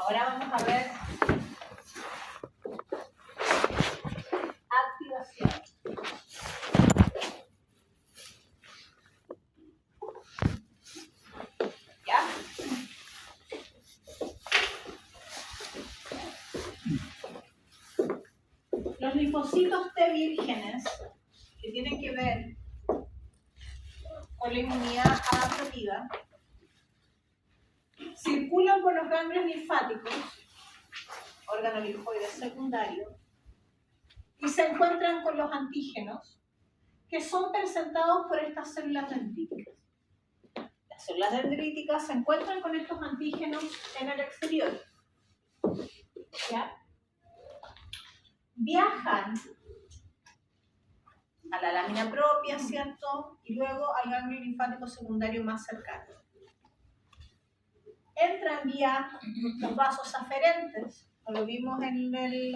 Ahora vamos a ver activación. ¿Ya? Los linfocitos T vírgenes, que tienen que ver con la inmunidad adaptativa, circulan por los ganglios linfáticos, órgano linfoide secundario, y se encuentran con los antígenos que son presentados por estas células dendríticas. Las células dendríticas se encuentran con estos antígenos en el exterior. ¿Ya? Viajan a la lámina propia, ¿cierto? Y luego al ganglio linfático secundario más cercano. Entran vía los vasos aferentes, como lo vimos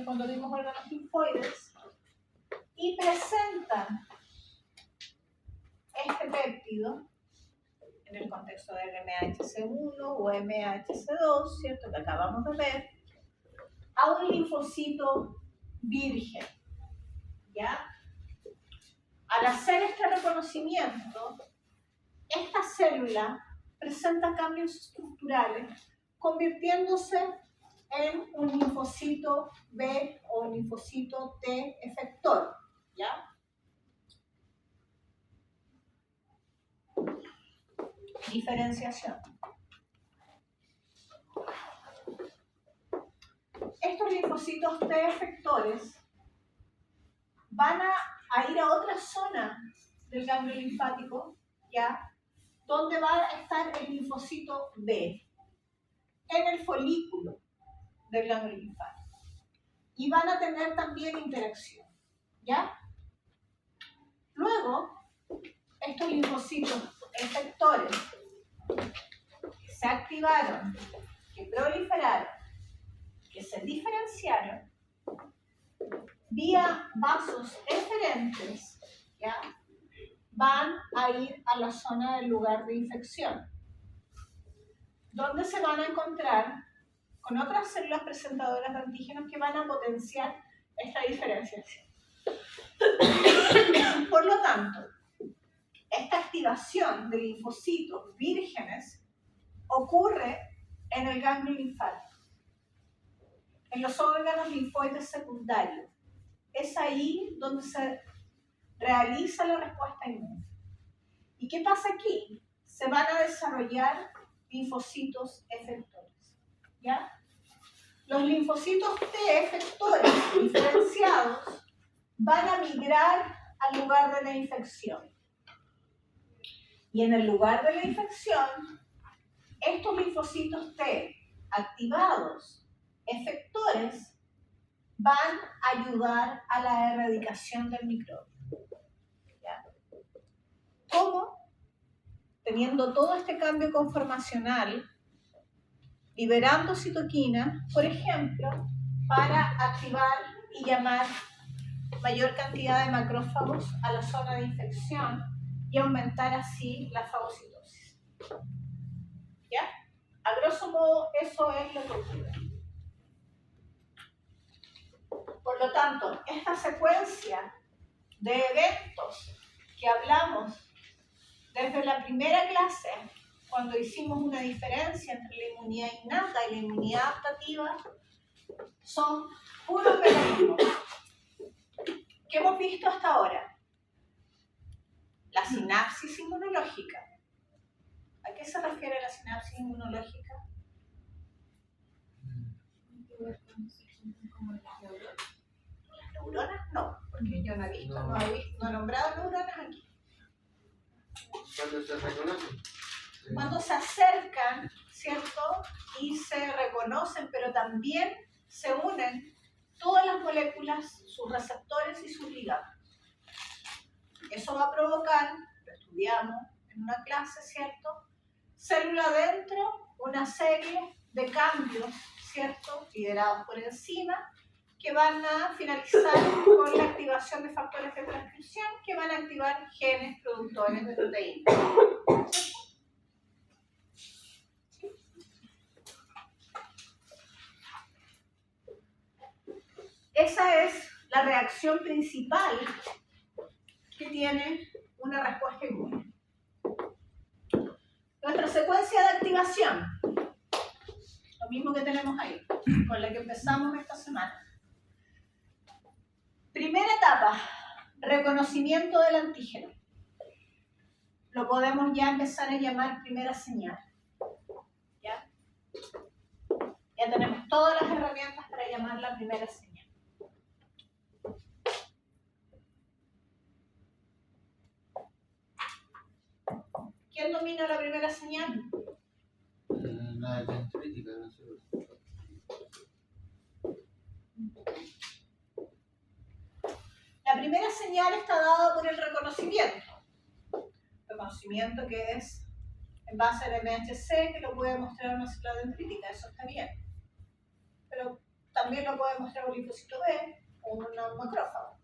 cuando vimos órganos linfoides, y presentan este péptido en el contexto de MHC1 o MHC2, ¿cierto? Que acabamos de ver, a un linfocito virgen, ¿ya? Al hacer este reconocimiento, esta célula presenta cambios estructurales, convirtiéndose en un linfocito B o un linfocito T efector, ¿ya? Diferenciación. Estos linfocitos T efectores van a ir a otra zona del ganglio linfático, ¿ya? Donde va a estar el linfocito B, en el folículo del ganglio linfático. Y van a tener también interacción, ¿ya? Luego, estos linfocitos efectores que se activaron, que proliferaron, que se diferenciaron, vía vasos eferentes, ¿ya? Van a ir a la zona del lugar de infección, donde se van a encontrar con otras células presentadoras de antígenos que van a potenciar esta diferenciación. Por lo tanto, esta activación de linfocitos vírgenes ocurre en el ganglio linfático, en los órganos linfoides secundarios. Es ahí donde se realiza la respuesta inmune. ¿Y qué pasa aquí? Se van a desarrollar linfocitos efectores, ¿ya? Los linfocitos T efectores diferenciados van a migrar al lugar de la infección. Y en el lugar de la infección, estos linfocitos T activados, efectores, van a ayudar a la erradicación del microbio. ¿Ya? ¿Cómo? Teniendo todo este cambio conformacional, liberando citoquina, por ejemplo, para activar y llamar mayor cantidad de macrófagos a la zona de infección y aumentar así la fagocitosis. ¿Ya? A grosso modo, eso es lo que ocurre. Por lo tanto, esta secuencia de eventos que hablamos desde la primera clase, cuando hicimos una diferencia entre la inmunidad innata y la inmunidad adaptativa, son puros mecanismos que hemos visto hasta ahora. La sinapsis inmunológica. ¿A qué se refiere la sinapsis inmunológica? Las neuronas no, porque yo no he nombrado neuronas aquí. Cuando se reconocen. Cuando se acercan, ¿cierto? Y se reconocen, pero también se unen todas las moléculas, sus receptores y sus ligandos. Eso va a provocar, lo estudiamos en una clase, ¿cierto? Célula adentro, una serie de cambios, ¿cierto? Liderados por enzima, que van a finalizar con la activación de factores de transcripción que van a activar genes productores de proteínas. la reacción principal que tiene una respuesta inmune. Nuestra secuencia de activación, lo mismo que tenemos ahí, con la que empezamos esta semana. Primera etapa, reconocimiento del antígeno. Lo podemos ya empezar a llamar primera señal. ¿Ya? Ya tenemos todas las herramientas para llamar la primera señal. ¿Quién domina la primera señal? La dendrítica, no sé. La primera señal está dada por el reconocimiento. Reconocimiento que es en base al MHC, que lo puede mostrar una célula dendrítica, eso está bien. Pero también lo puede mostrar un linfocito B o un macrófago.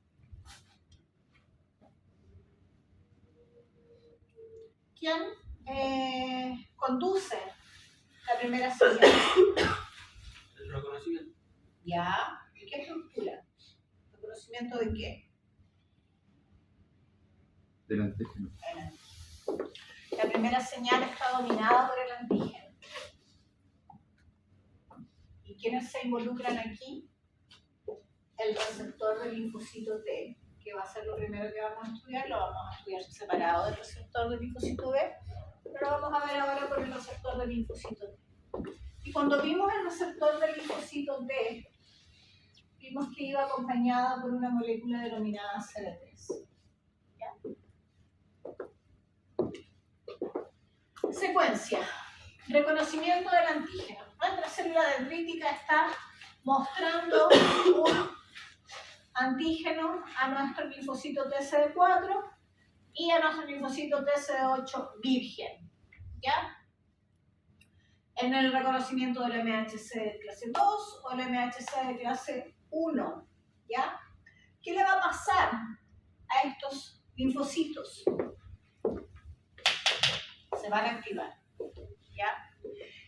¿Quién conduce la primera señal? El reconocimiento. ¿Ya? ¿Qué estructura? ¿Reconocimiento de qué? Del antígeno. La primera señal está dominada por el antígeno. ¿Y quiénes se involucran aquí? El receptor del linfocito T, que va a ser lo primero que vamos a estudiar. Lo vamos a estudiar separado del receptor del linfocito B, pero lo vamos a ver ahora por el receptor del linfocito T. Y cuando vimos el receptor del linfocito T, vimos que iba acompañada por una molécula denominada CD3. ¿Ya? Secuencia. Reconocimiento del antígeno. Nuestra célula dendrítica está mostrando un antígeno a nuestro linfocito TCD4 y a nuestro linfocito TCD8 virgen. ¿Ya? En el reconocimiento del MHC de clase 2 o el MHC de clase 1. ¿Ya? ¿Qué le va a pasar a estos linfocitos? Se van a activar. ¿Ya?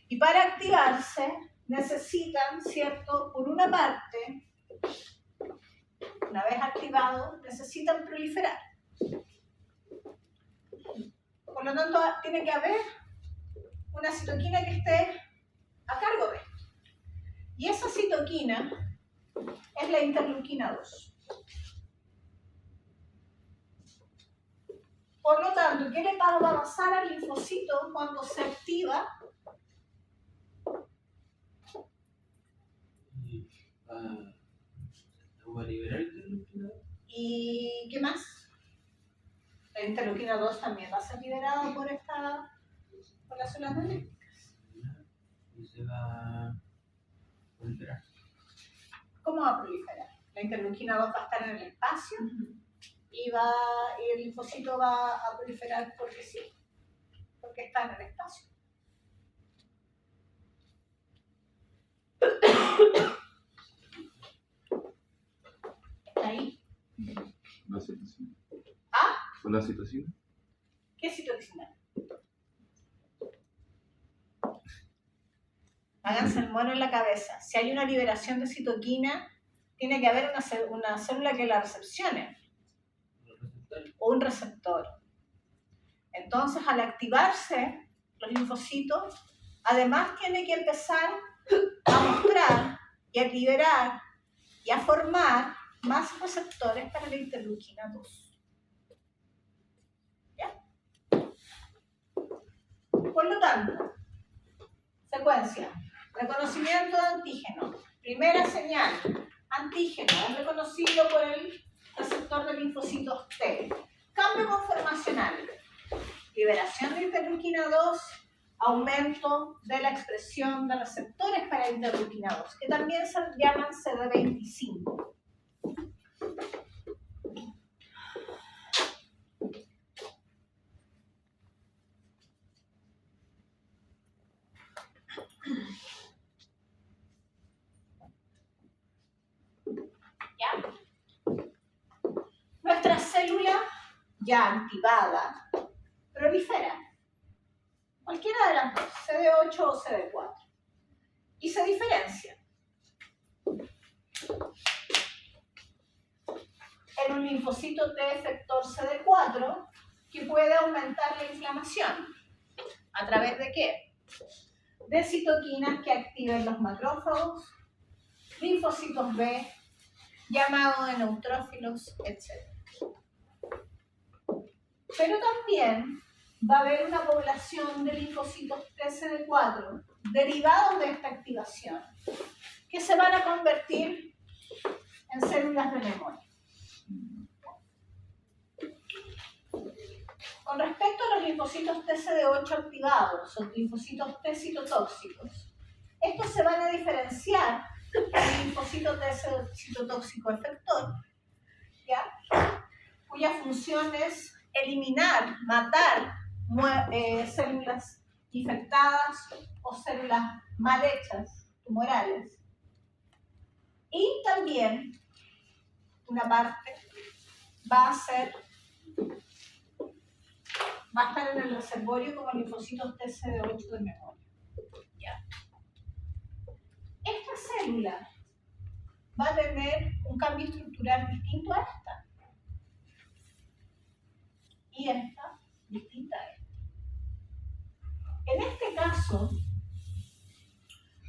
Y para activarse necesitan, ¿cierto? Por una parte, una vez activados, necesitan proliferar. Por lo tanto, tiene que haber una citoquina que esté a cargo de esto. Y esa citoquina es la interleuquina 2. Por lo tanto, ¿qué le va a pasar al linfocito cuando se activa? ¿Va a liberar el interleuquina? ¿Y qué más? La interleuquina 2 también va a ser liberada por las células dendríticas. Y se va a proliferar. ¿Cómo va a proliferar? La interleuquina 2 va a estar en el espacio y el linfocito va a proliferar porque sí, porque está en el espacio. ¿Está ahí? La citocina. ¿Ah? ¿Con la citocina? ¿Qué citoquina? Háganse el mono en la cabeza. Si hay una liberación de citoquina, tiene que haber una célula que la recepcione. O un receptor. Entonces, al activarse los linfocitos, además tiene que empezar a mostrar y a liberar y a formar más receptores para la interleuquina 2. ¿Ya? Por lo tanto, secuencia. Reconocimiento de antígeno. Primera señal. Antígeno es reconocido por el receptor de linfocitos T. Cambio conformacional. Liberación de interleuquina 2, aumento de la expresión de receptores para interleuquina 2, que también se llaman CD25. ¿Ya? Nuestra célula ya activada prolifera. Cualquiera de las dos, CD8 o CD4. Y se diferencia. en un linfocito T efector CD4 que puede aumentar la inflamación. ¿A través de qué? De citoquinas que activen los macrófagos, linfocitos B, llamado de neutrófilos, etc. Pero también va a haber una población de linfocitos TCD4 derivados de esta activación que se van a convertir en células de memoria. Con respecto a los linfocitos TCD8 activados o linfocitos T citotóxicos, estos se van a diferenciar del linfocito T citotóxico efector, ¿ya? Cuya función es eliminar, matar células infectadas o células mal hechas, tumorales. Y también una parte va a estar en el reservorio como linfocitos TCD8 de memoria. ¿Ya? Esta célula va a tener un cambio estructural distinto a esta. Y esta distinta a esta. En este caso,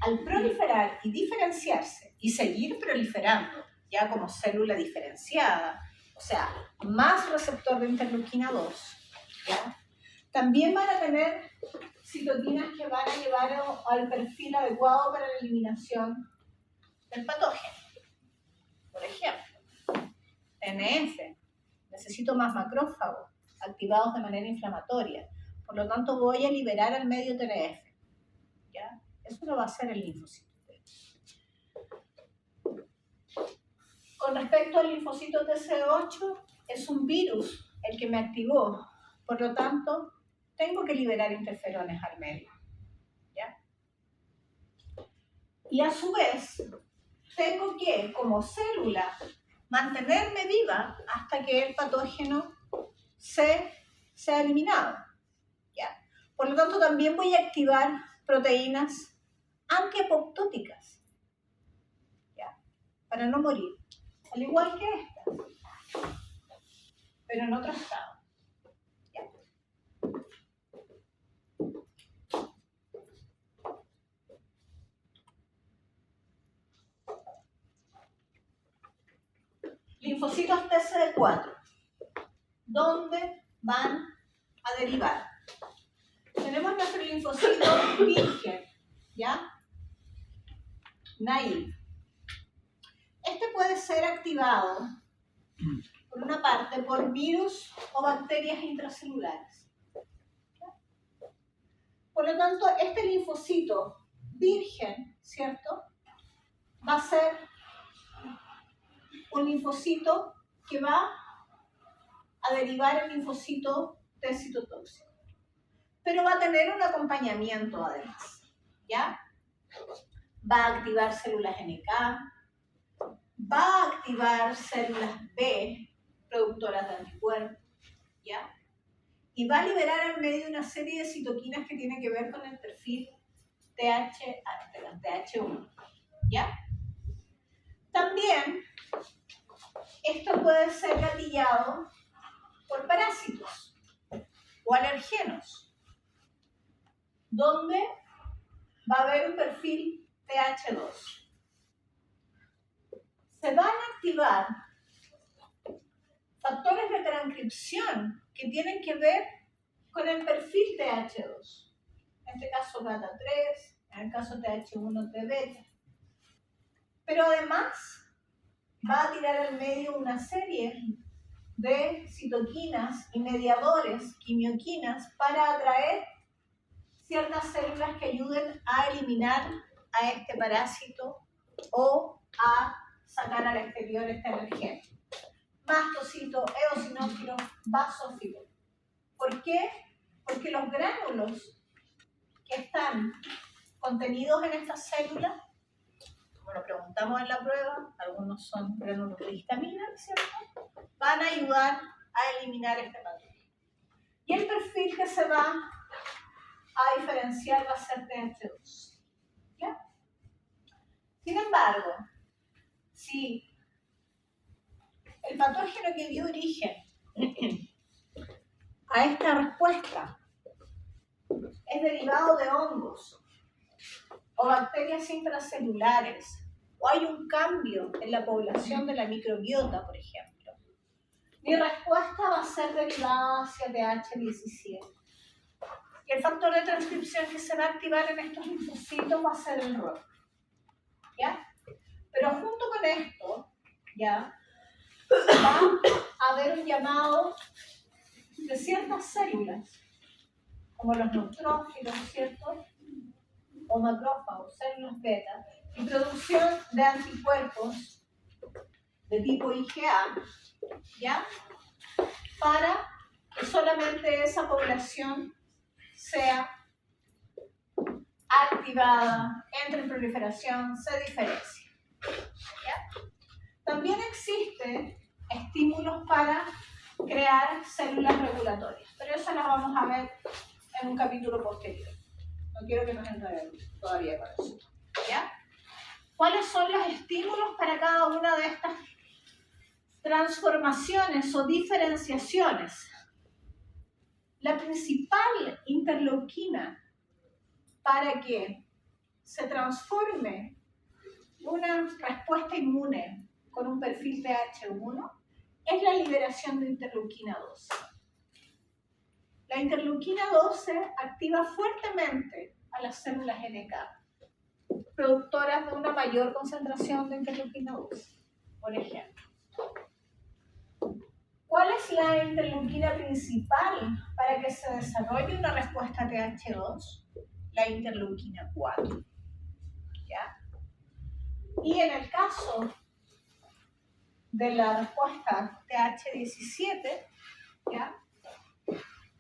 al proliferar y diferenciarse y seguir proliferando ya como célula diferenciada, o sea, más receptor de interleuquina 2, ¿ya? También van a tener citoquinas que van a llevar al perfil adecuado para la eliminación del patógeno. Por ejemplo, TNF, necesito más macrófagos activados de manera inflamatoria, por lo tanto voy a liberar al medio TNF. ¿Ya? Eso lo va a hacer el linfocito T. Con respecto al linfocito TC8, es un virus el que me activó, por lo tanto, tengo que liberar interferones al medio. ¿Ya? Y a su vez, tengo que, como célula, mantenerme viva hasta que el patógeno sea eliminado. ¿Ya? Por lo tanto, también voy a activar proteínas antiapoptóticas, ¿ya? Para no morir, al igual que estas, pero en otro estado. ¿Ya? Linfocitos TCD4, ¿dónde van a derivar? Tenemos nuestro linfocito virgen, ¿ya? Naive. Este puede ser activado, por una parte, por virus o bacterias intracelulares. ¿Ya? Por lo tanto, este linfocito virgen, ¿cierto? Va a ser un linfocito que va a derivar el linfocito T citotóxico. Pero va a tener un acompañamiento además, ¿ya? Va a activar células NK, va a activar células B, productoras de anticuerpos, ¿ya? Y va a liberar al medio una serie de citoquinas que tienen que ver con el perfil TH1, ¿ya? También, esto puede ser gatillado por parásitos o alergenos, donde va a haber un perfil TH2. Se van a activar factores de transcripción que tienen que ver con el perfil TH2. En este caso GATA3, en el caso TH1-T-beta. Pero además va a tirar al medio una serie de citoquinas y mediadores, quimioquinas, para atraer ciertas células que ayuden a eliminar a este parásito o a sacar al exterior este alergeno. Mastocito, eosinófilo, basófilo. ¿Por qué? Porque los gránulos que están contenidos en estas células, como lo preguntamos en la prueba, algunos son gránulos de histamina, ¿cierto? Van a ayudar a eliminar este patógeno. Y el perfil que se va a diferenciar va a ser TH2. ¿Ya? Sin embargo, si el patógeno que dio origen a esta respuesta es derivado de hongos o bacterias intracelulares, o hay un cambio en la población de la microbiota, por ejemplo, mi respuesta va a ser derivada hacia TH17. Y el factor de transcripción que se va a activar en estos linfocitos va a ser el ROR. ¿Ya? Pero junto con esto, ¿ya? Va a haber un llamado de ciertas células, como los neutrófilos, ¿cierto? O macrófagos, células beta, y producción de anticuerpos de tipo IgA, ¿ya? Para que solamente esa población sea activada, entre en proliferación, se diferencia. ¿Ya? También existen estímulos para crear células regulatorias, pero eso lo vamos a ver en un capítulo posterior. No quiero que nos enredemos todavía con eso. ¿Ya? ¿Cuáles son los estímulos para cada una de estas transformaciones o diferenciaciones? La principal interleuquina para que se transforme una respuesta inmune con un perfil TH1 es la liberación de interleuquina 12. La interleuquina 12 activa fuertemente a las células NK, productoras de una mayor concentración de interleuquina 12, por ejemplo. ¿Cuál es la interleuquina principal para que se desarrolle una respuesta TH2? La interleuquina 4. ¿Ya? Y en el caso de la respuesta TH17, ¿ya?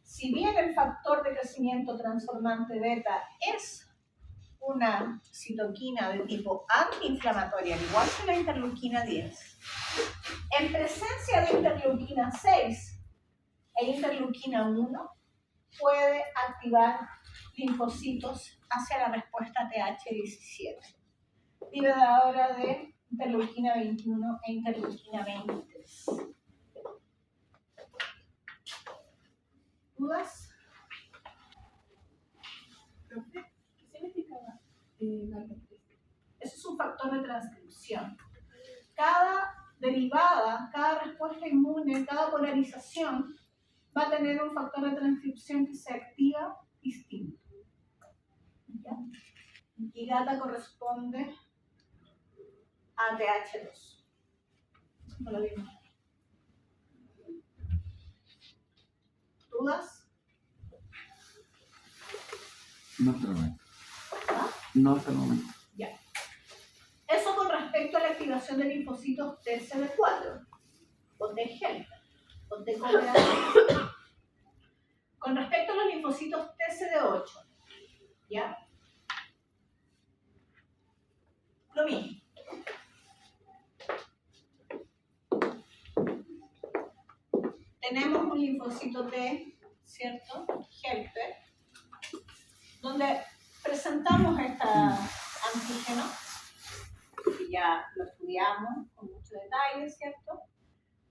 Si bien el factor de crecimiento transformante beta es una citoquina de tipo antiinflamatoria, al igual que la interleuquina 10, en presencia de interleuquina 6 e interleuquina 1, puede activar linfocitos hacia la respuesta TH17, liberadora de interleuquina 21 e interleuquina 23. ¿Dudas? ¿Profe? ¿Qué significaba? Eso es un factor de transcripción. Cada derivada, cada respuesta inmune, cada polarización va a tener un factor de transcripción que se activa distinto. ¿Ya? Y data corresponde a TH2. No lo vimos. ¿Dudas? No hasta el momento. ¿Ah? No hasta el momento. Ya. Eso con respecto a la activación de linfocitos TCD4 o T helper o T cooperador. Con respecto a los linfocitos TCD8, ¿ya? Lo mismo. Tenemos un linfocito T, ¿cierto? Helper, donde presentamos este antígeno, que ya lo estudiamos con mucho detalle, ¿cierto?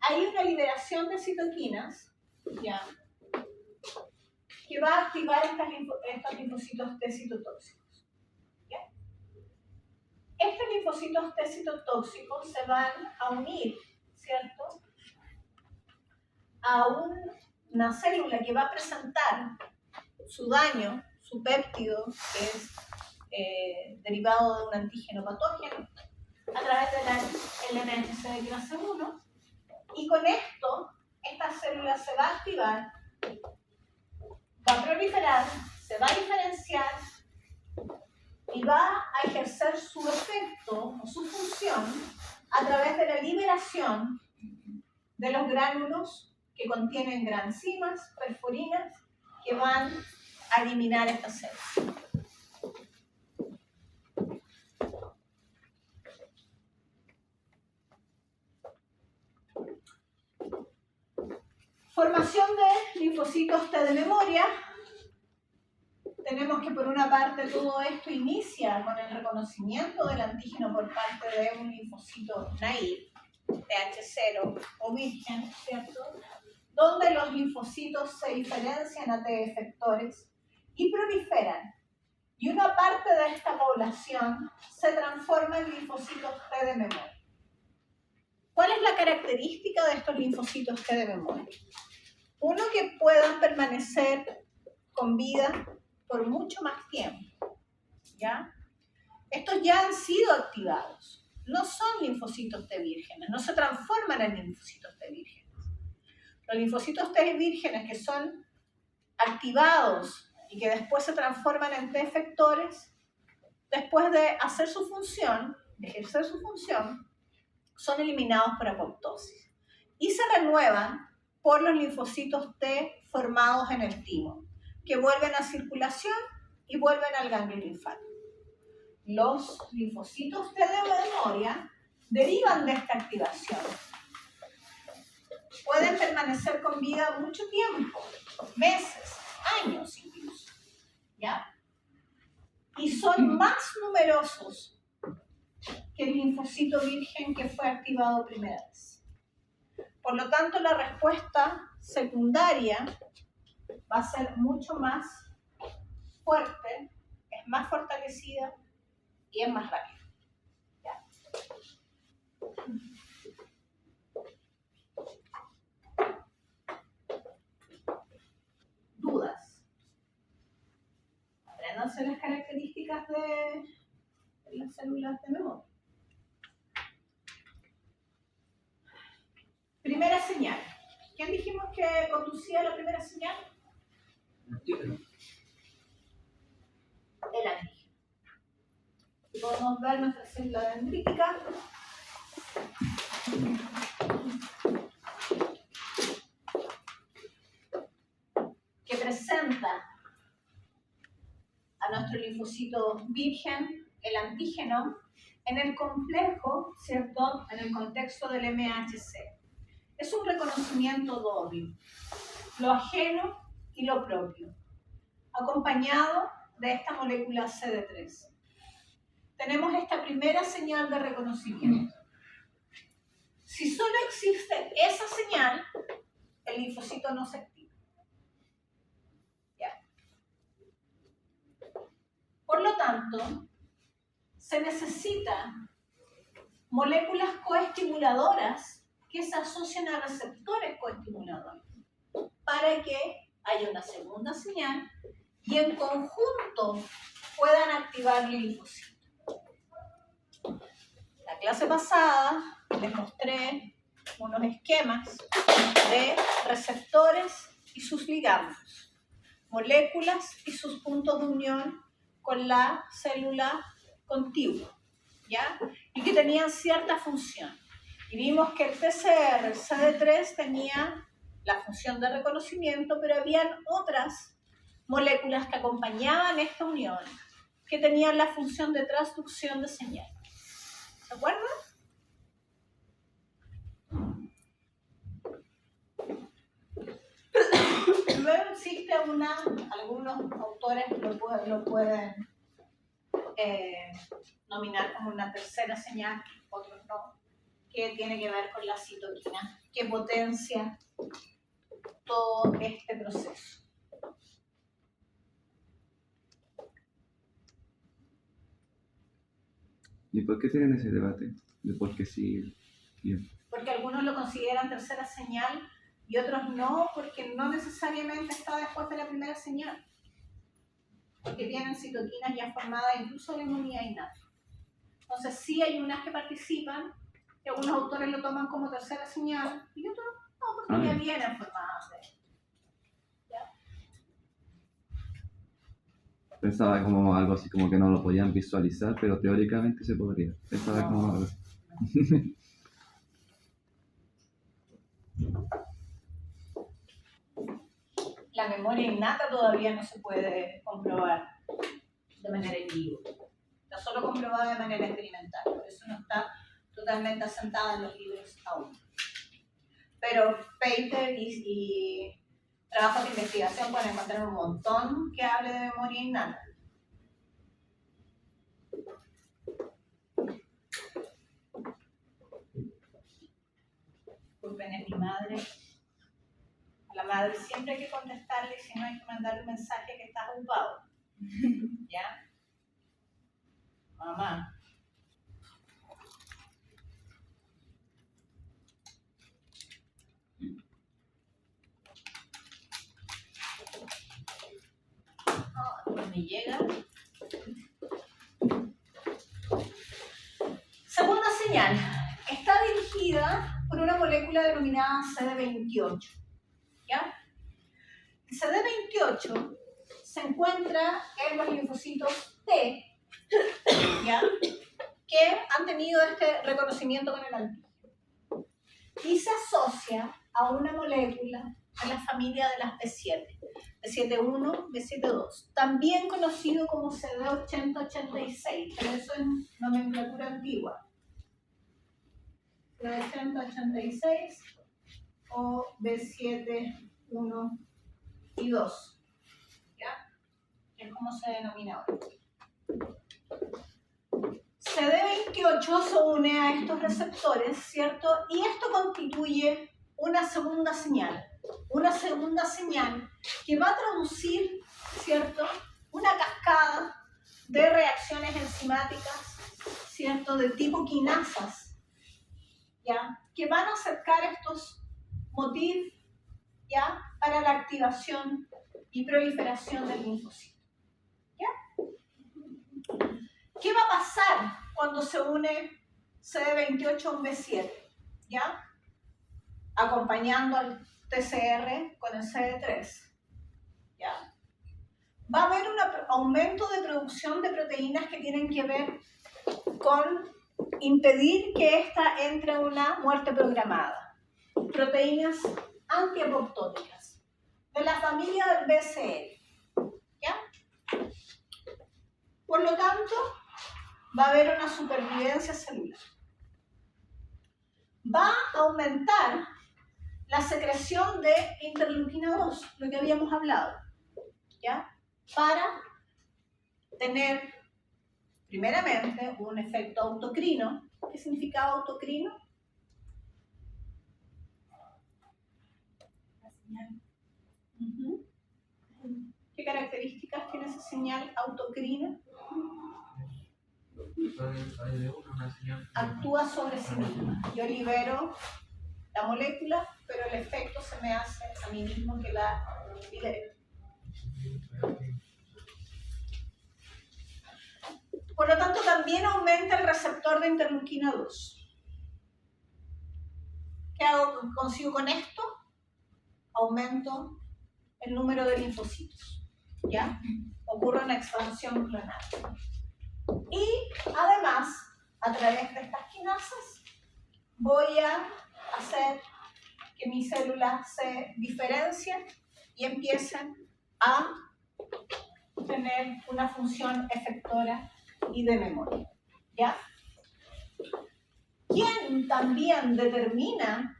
Hay una liberación de citoquinas, ¿ya? Que va a activar estos linfocitos T citotóxicos. ¿Ya? Estos linfocitos T citotóxicos se van a unir, ¿cierto?, a una célula que va a presentar su daño, su péptido, que es derivado de un antígeno patógeno, a través del LNHC de clase 1, y con esto, esta célula se va a activar, va a proliferar, se va a diferenciar y va a ejercer su efecto o su función a través de la liberación de los gránulos que contienen granzimas, perforinas, que van a eliminar esta célula. Formación de linfocitos T de memoria. Tenemos que por una parte todo esto inicia con el reconocimiento del antígeno por parte de un linfocito naive, TH0 o virgen, ¿cierto? Donde los linfocitos se diferencian a T efectores y proliferan. Y una parte de esta población se transforma en linfocitos T de memoria. ¿Cuál es la característica de estos linfocitos T de memoria? Uno, que puedan permanecer con vida por mucho más tiempo, ¿ya? Estos ya han sido activados. No son linfocitos T vírgenes, no se transforman en linfocitos T vírgenes. Los linfocitos T vírgenes que son activados y que después se transforman en T efectores, después de hacer su función, de ejercer su función, son eliminados por apoptosis y se renuevan por los linfocitos T formados en el timo, que vuelven a circulación y vuelven al ganglio linfático. Los linfocitos T de memoria derivan de esta activación. Pueden permanecer con vida mucho tiempo, meses, años incluso, ¿ya? Y son más numerosos que el linfocito virgen que fue activado primera vez. Por lo tanto, la respuesta secundaria va a ser mucho más fuerte, es más fortalecida y es más rápida. ¿Ya? ¿Dudas? Apréndanse las características de las células de memoria. Primera señal. ¿Quién dijimos que conducía la primera señal? Antígeno. El antígeno. Podemos ver nuestra célula dendrítica. Que presenta a nuestro linfocito virgen, el antígeno, en el complejo, ¿cierto? En el contexto del MHC. Es un reconocimiento doble, lo ajeno y lo propio, acompañado de esta molécula CD3. Tenemos esta primera señal de reconocimiento. Si solo existe esa señal, el linfocito no se activa. ¿Ya? Por lo tanto, se necesitan moléculas coestimuladoras que se asocian a receptores coestimuladores para que haya una segunda señal y en conjunto puedan activar el linfocito. La clase pasada les mostré unos esquemas de receptores y sus ligandos, moléculas y sus puntos de unión con la célula contigua, ¿ya? Y que tenían cierta función. Y vimos que el TCR, el CD3, tenía la función de reconocimiento, pero habían otras moléculas que acompañaban esta unión, que tenían la función de transducción de señal. ¿Se acuerdan? Luego existe algunos autores lo pueden nominar como una tercera señal, otros no, que tiene que ver con la citoquina, que potencia todo este proceso. ¿Y por qué tienen ese debate? De por qué sí. Bien. Porque algunos lo consideran tercera señal y otros no, porque no necesariamente está después de la primera señal. Porque tienen citoquinas ya formadas incluso de inmunidad innata. Entonces sí hay unas que participan, que algunos autores lo toman como tercera señal y otros no, porque ya vienen formadas de esto. Pensaba como algo así como que no lo podían visualizar, pero teóricamente se podría. Pensaba como algo así. La memoria innata todavía no se puede comprobar de manera in vivo. Está solo comprobada de manera experimental, por eso no está totalmente asentada en los libros aún. Pero paper y trabajos de investigación pueden encontrar un montón que hable de memoria innata. la madre siempre hay que contestarle, si no hay que mandarle un mensaje que está ocupado. ¿Ya? Mamá. Me llega. Segunda señal. Está dirigida por una molécula denominada CD28. ¿Ya? El CD28 se encuentra en los linfocitos T, ¿ya? Que han tenido este reconocimiento con el antígeno. Y se asocia a una molécula de la familia de las B7, B7-1, B7-2, también conocido como CD8086, pero eso es nomenclatura antigua. CD8086 o B7-1 y 2, ¿ya? Es como se denomina ahora. CD28 se une a estos receptores, ¿cierto? Y esto constituye una segunda señal que va a traducir, ¿cierto?, una cascada de reacciones enzimáticas, ¿cierto?, de tipo quinasas, ¿ya?, que van a acercar estos motifs, ¿ya?, para la activación y proliferación del linfocito. ¿Ya? ¿Qué va a pasar cuando se une CD28 a un B7? ¿Ya? Acompañando al TCR con el CD3. ¿Ya? Va a haber un aumento de producción de proteínas que tienen que ver con impedir que ésta entre a una muerte programada. Proteínas antiapoptóticas de la familia del BCL. ¿Ya? Por lo tanto, va a haber una supervivencia celular. Va a aumentar la secreción de interleuquina 2, lo que habíamos hablado, ¿ya? Para tener, primeramente, un efecto autocrino. ¿Qué significaba autocrino? La señal. ¿Qué características tiene esa señal autocrina? Actúa sobre sí misma. Yo libero la molécula, pero el efecto se me hace a mí mismo que la libere. Por lo tanto, también aumenta el receptor de interleuquina 2. ¿Qué consigo con esto? Aumento el número de linfocitos. ¿Ya? Ocurre una expansión clonal. Y además, a través de estas quinasas, voy a hacer que mis células se diferencien y empiecen a tener una función efectora y de memoria. ¿Ya? ¿Quién también determina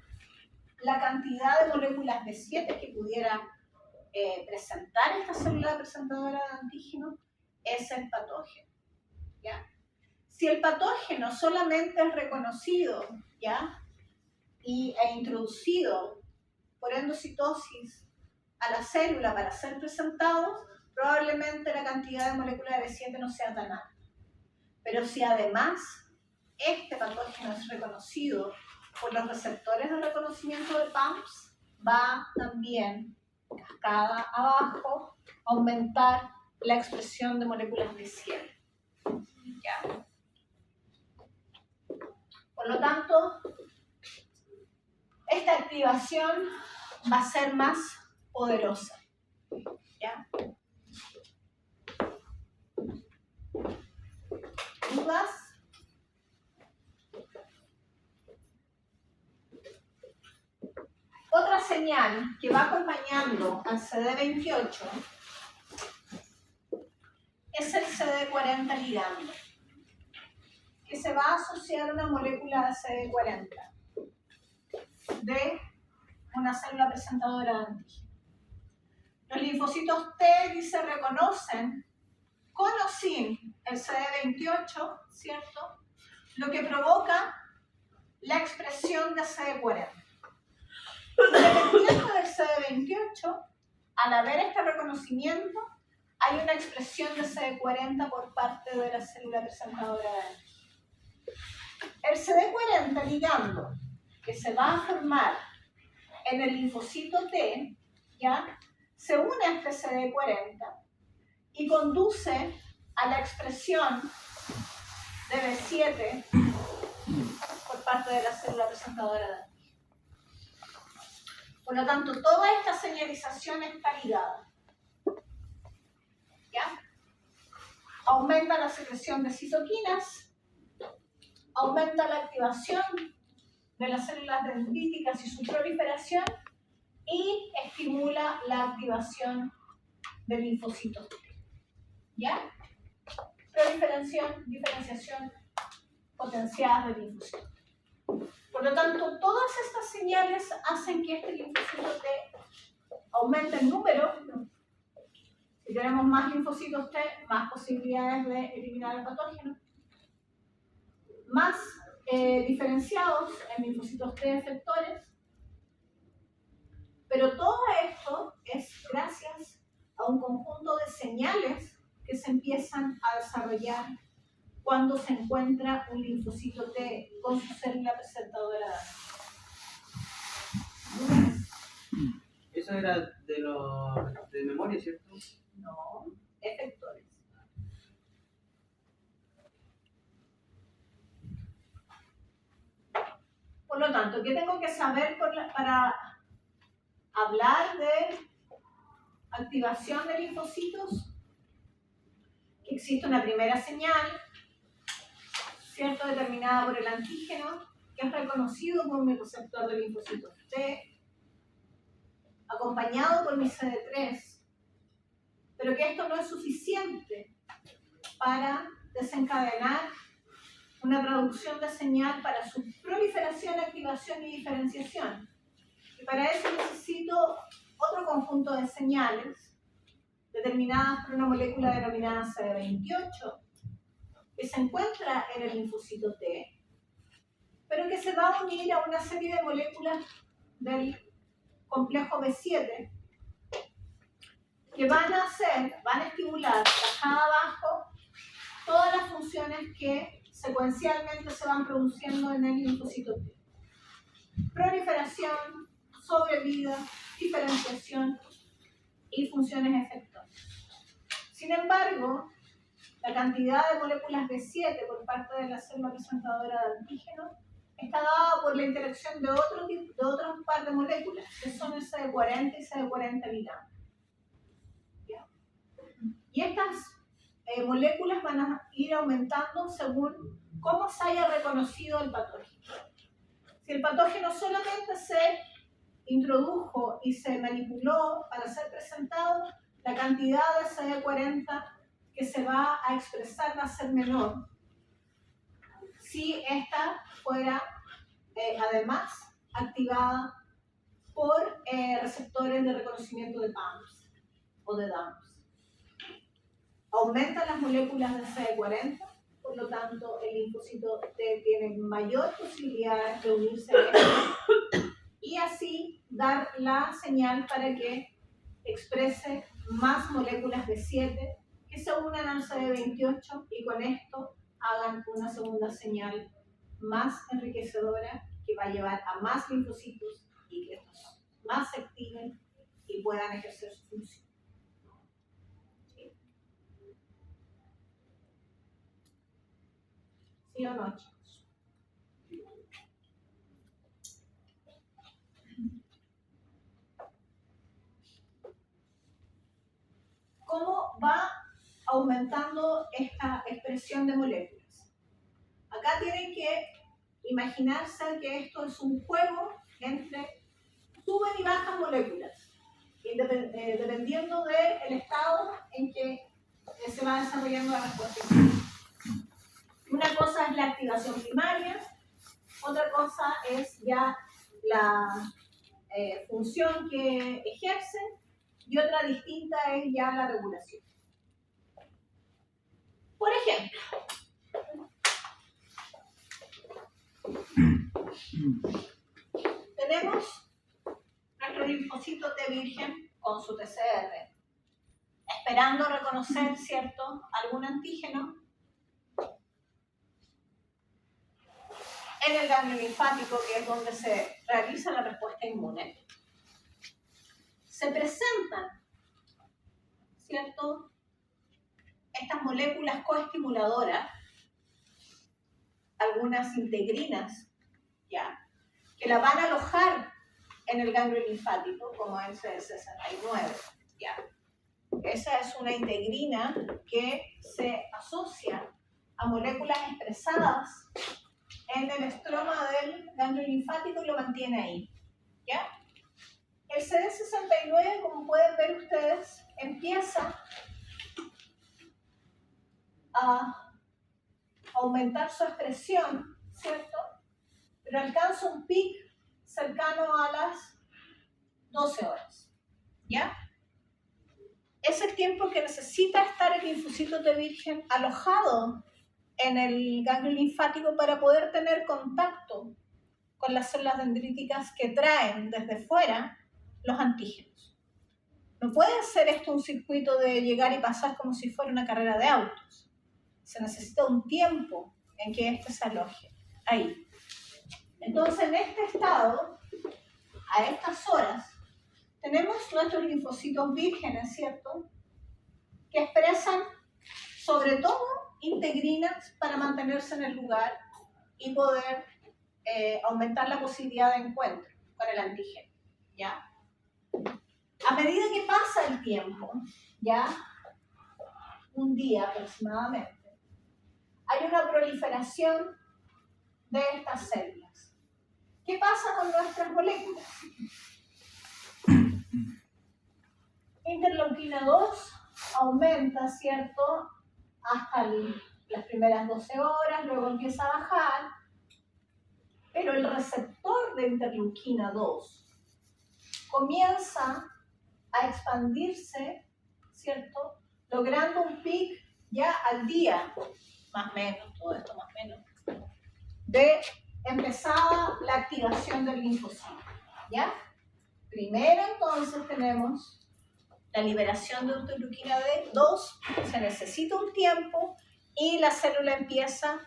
la cantidad de moléculas B7 que pudiera presentar esta célula presentadora de antígeno? Es el patógeno. ¿Ya? Si el patógeno solamente es reconocido, ¿ya?, e introducido por endocitosis a la célula para ser presentado, probablemente la cantidad de moléculas B7 no sea tan alta. Pero si además este patógeno es reconocido por los receptores de reconocimiento de PAMPs, va también, cascada abajo, a aumentar la expresión de moléculas B7. ¿Ya? Por lo tanto, esta activación va a ser más poderosa. ¿Ya? ¿Dudas? Otra señal que va acompañando al CD28 es el CD40 ligando, que se va a asociar a una molécula de CD40 de una célula presentadora de antígeno. Los linfocitos T se reconocen con o sin el CD28, ¿cierto? Lo que provoca la expresión de CD40. Dependiendo del CD28, al haber este reconocimiento, hay una expresión de CD40 por parte de la célula presentadora de antígeno. El CD40 ligando que se va a formar en el linfocito T, ¿ya? Se une a este CD40 y conduce a la expresión de B7 por parte de la célula presentadora de antígeno. Por lo tanto, toda esta señalización está ligada. ¿Ya? Aumenta la secreción de citoquinas, aumenta la activación de las células dendríticas y su proliferación y estimula la activación del linfocito T. ¿Ya? Proliferación, diferenciación potenciadas del linfocito T. Por lo tanto, todas estas señales hacen que este linfocito T aumente el número. Si tenemos más linfocitos T, más posibilidades de eliminar el patógeno. Más diferenciados en linfocitos T efectores. Pero todo esto es gracias a un conjunto de señales que se empiezan a desarrollar cuando se encuentra un linfocito T con su célula presentadora de antígeno. Eso era de memoria, ¿cierto? No, efectores. Por lo tanto, ¿qué tengo que saber para hablar de activación de linfocitos? Que existe una primera señal, ¿cierto?, determinada por el antígeno, que es reconocido por mi receptor de linfocitos T, acompañado por mi CD3, pero que esto no es suficiente para desencadenar una traducción de señal para su proliferación, activación y diferenciación. Y para eso necesito otro conjunto de señales determinadas por una molécula denominada CD28, que se encuentra en el linfocito T, pero que se va a unir a una serie de moléculas del complejo B7 que van a estimular acá abajo todas las funciones que secuencialmente se van produciendo en el linfocito T. Proliferación, sobrevida, diferenciación y funciones efectores. Sin embargo, la cantidad de moléculas B7 por parte de la célula presentadora de antígeno está dada por la interacción de otros par de moléculas, que son el CD40 y CD40 ligando. Y estas moléculas van a ir aumentando según cómo se haya reconocido el patógeno. Si el patógeno solamente se introdujo y se manipuló para ser presentado, la cantidad de CD40 que se va a expresar va a ser menor si esta fuera además activada por receptores de reconocimiento de PAMs o de DAMs. Aumentan las moléculas de CD40, por lo tanto el linfocito T tiene mayor posibilidad de unirse a esto y así dar la señal para que exprese más moléculas B7 que se unan al CD28 y con esto hagan una segunda señal más enriquecedora que va a llevar a más linfocitos y que estos más se activen y puedan ejercer su función. ¿Sí o no, chicos? ¿Cómo va aumentando esta expresión de moléculas? Acá tienen que imaginarse que esto es un juego entre suben y bajan moléculas, dependiendo del estado en que se va desarrollando la respuesta. Una cosa es la activación primaria, otra cosa es ya la función que ejercen y otra distinta es ya la regulación. Por ejemplo, tenemos linfocito T virgen con su TCR, esperando reconocer, ¿cierto?, algún antígeno en el ganglio linfático, que es donde se realiza la respuesta inmune. Se presentan, ¿cierto?, estas moléculas coestimuladoras, algunas integrinas, ¿ya?, que la van a alojar en el ganglio linfático, como el CD69, ¿ya? Esa es una integrina que se asocia a moléculas expresadas en el estroma del ganglio linfático y lo mantiene ahí, ¿ya? El CD69, como pueden ver ustedes, empieza a aumentar su expresión, ¿cierto? Pero alcanza un pic cercano a las 12 horas, ¿ya? Es el tiempo que necesita estar el linfocito T virgen alojado en el ganglio linfático para poder tener contacto con las células dendríticas que traen desde fuera los antígenos. No puede ser esto un circuito de llegar y pasar como si fuera una carrera de autos. Se necesita un tiempo en que este se aloje ahí. Entonces, en este estado, a estas horas, tenemos nuestros linfocitos vírgenes, ¿cierto?, que expresan sobre todo integrinas para mantenerse en el lugar y poder aumentar la posibilidad de encuentro con el antígeno, ¿ya? A medida que pasa el tiempo, ¿ya?, un día aproximadamente, hay una proliferación de estas células. ¿Qué pasa con nuestras moléculas? Interleuquina 2 aumenta, ¿cierto?, hasta las primeras 12 horas, luego empieza a bajar, pero el receptor de interleuquina 2 comienza a expandirse, ¿cierto?, logrando un pic ya al día, más o menos, todo esto más o menos, de empezada la activación del linfocito, ¿ya? Primero entonces tenemos la liberación de interleuquina 2, se necesita un tiempo y la célula empieza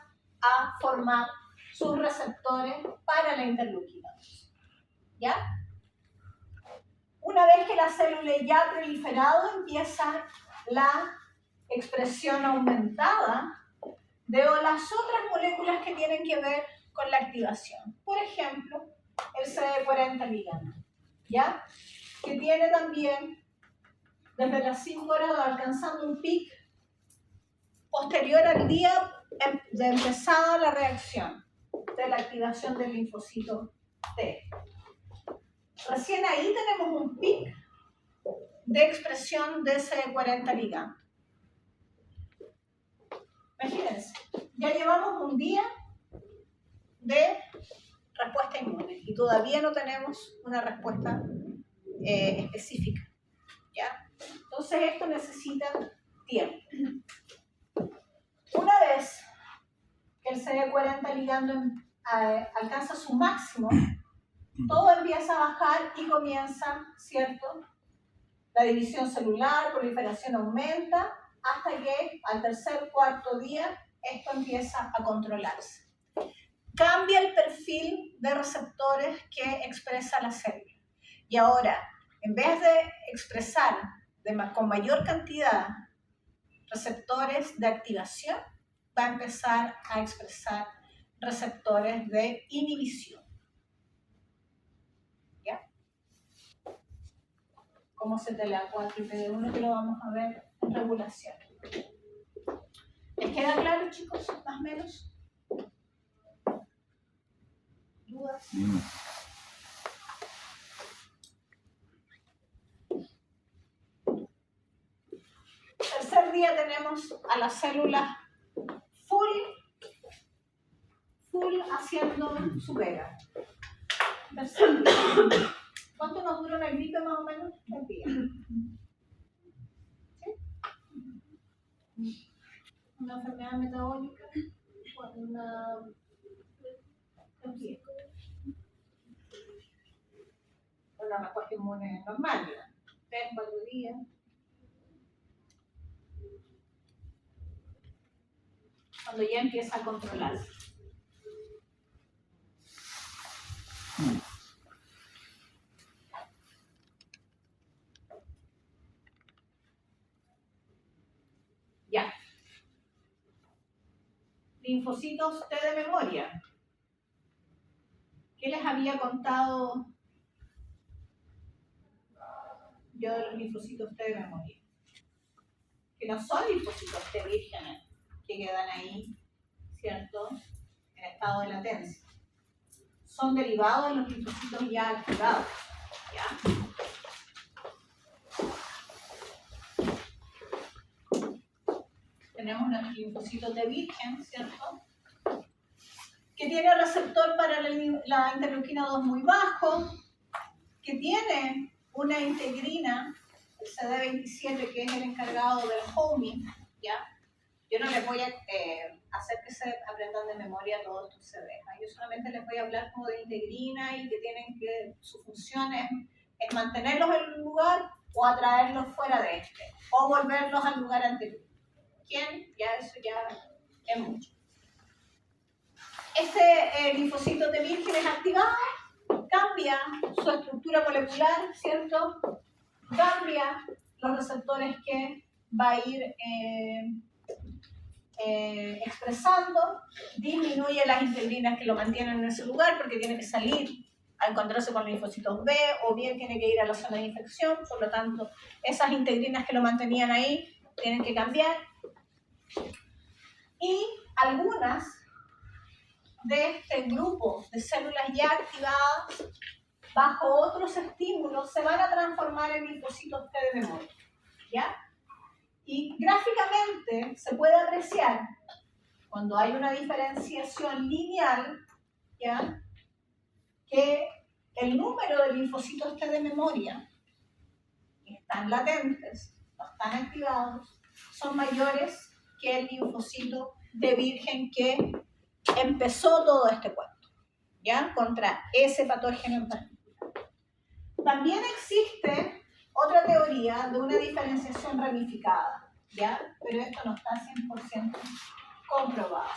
a formar sus receptores para la interleuquina 2, ¿ya? Una vez que la célula ya ha proliferado, empieza la expresión aumentada de las otras moléculas que tienen que ver con la activación. Por ejemplo, el CD40 ligando, ¿ya?, que tiene también desde las 5 horas alcanzando un pic posterior al día de empezada la reacción de la activación del linfocito T. Recién ahí tenemos un pic de expresión de CD40 ligando. Imagínense, ya llevamos un día de respuesta inmune y todavía no tenemos una respuesta específica, ¿ya? Entonces esto necesita tiempo. Una vez que el CD40 ligando alcanza su máximo, todo empieza a bajar y comienza, ¿cierto?, la división celular, proliferación aumenta, hasta que al tercer, cuarto día esto empieza a controlarse. Cambia el perfil de receptores que expresa la célula. Y ahora, en vez de expresar con mayor cantidad receptores de activación, va a empezar a expresar receptores de inhibición. ¿Ya? Como CTLA4 y PD1, que lo vamos a ver en regulación. ¿Les queda claro, chicos? ¿Más o menos? ¿Dudas? Tercer día tenemos a las células full haciendo su pega. Tercer día. ¿Cuánto nos dura una gripe más o menos? Un día. ¿Sí? Una enfermedad metabólica, una respuesta inmune normal, digamos. 3, 4 días. Cuando ya empieza a controlarse. Ya. Linfocitos T de memoria. ¿Qué les había contado yo de los linfocitos T de memoria? Que no son linfocitos T vírgenes que quedan ahí, ¿cierto? En estado de latencia. Son derivados de los linfocitos ya activados, ¿ya? Tenemos nuestro linfocito T virgen, ¿cierto? Que tiene receptor para la interleuquina 2 muy bajo, que tiene una integrina, el CD27, que es el encargado del homing, ¿ya? Yo no les voy a hacer que se aprendan de memoria todos estos CDs, ¿no? Yo solamente les voy a hablar como de integrina y que tienen que, su función es mantenerlos en un lugar o atraerlos fuera de este, o volverlos al lugar anterior. ¿Quién? Ya eso ya es mucho. Este linfocito T virgen es activado, cambia su estructura molecular, ¿cierto? Cambia los receptores que va a ir expresando, disminuye las integrinas que lo mantienen en ese lugar porque tiene que salir a encontrarse con linfocitos B o bien tiene que ir a la zona de infección, por lo tanto esas integrinas que lo mantenían ahí tienen que cambiar y algunas de este grupo de células ya activadas bajo otros estímulos se van a transformar en linfocitos T de memoria, ¿ya? Y gráficamente se puede apreciar cuando hay una diferenciación lineal, ¿ya? Que el número de linfocitos T de memoria que están latentes, no están activados, son mayores que el linfocito de virgen que empezó todo este cuento, ¿ya? Contra ese patógeno en particular. También existe otra teoría de una diferenciación ramificada, ¿ya? Pero esto no está 100% comprobado.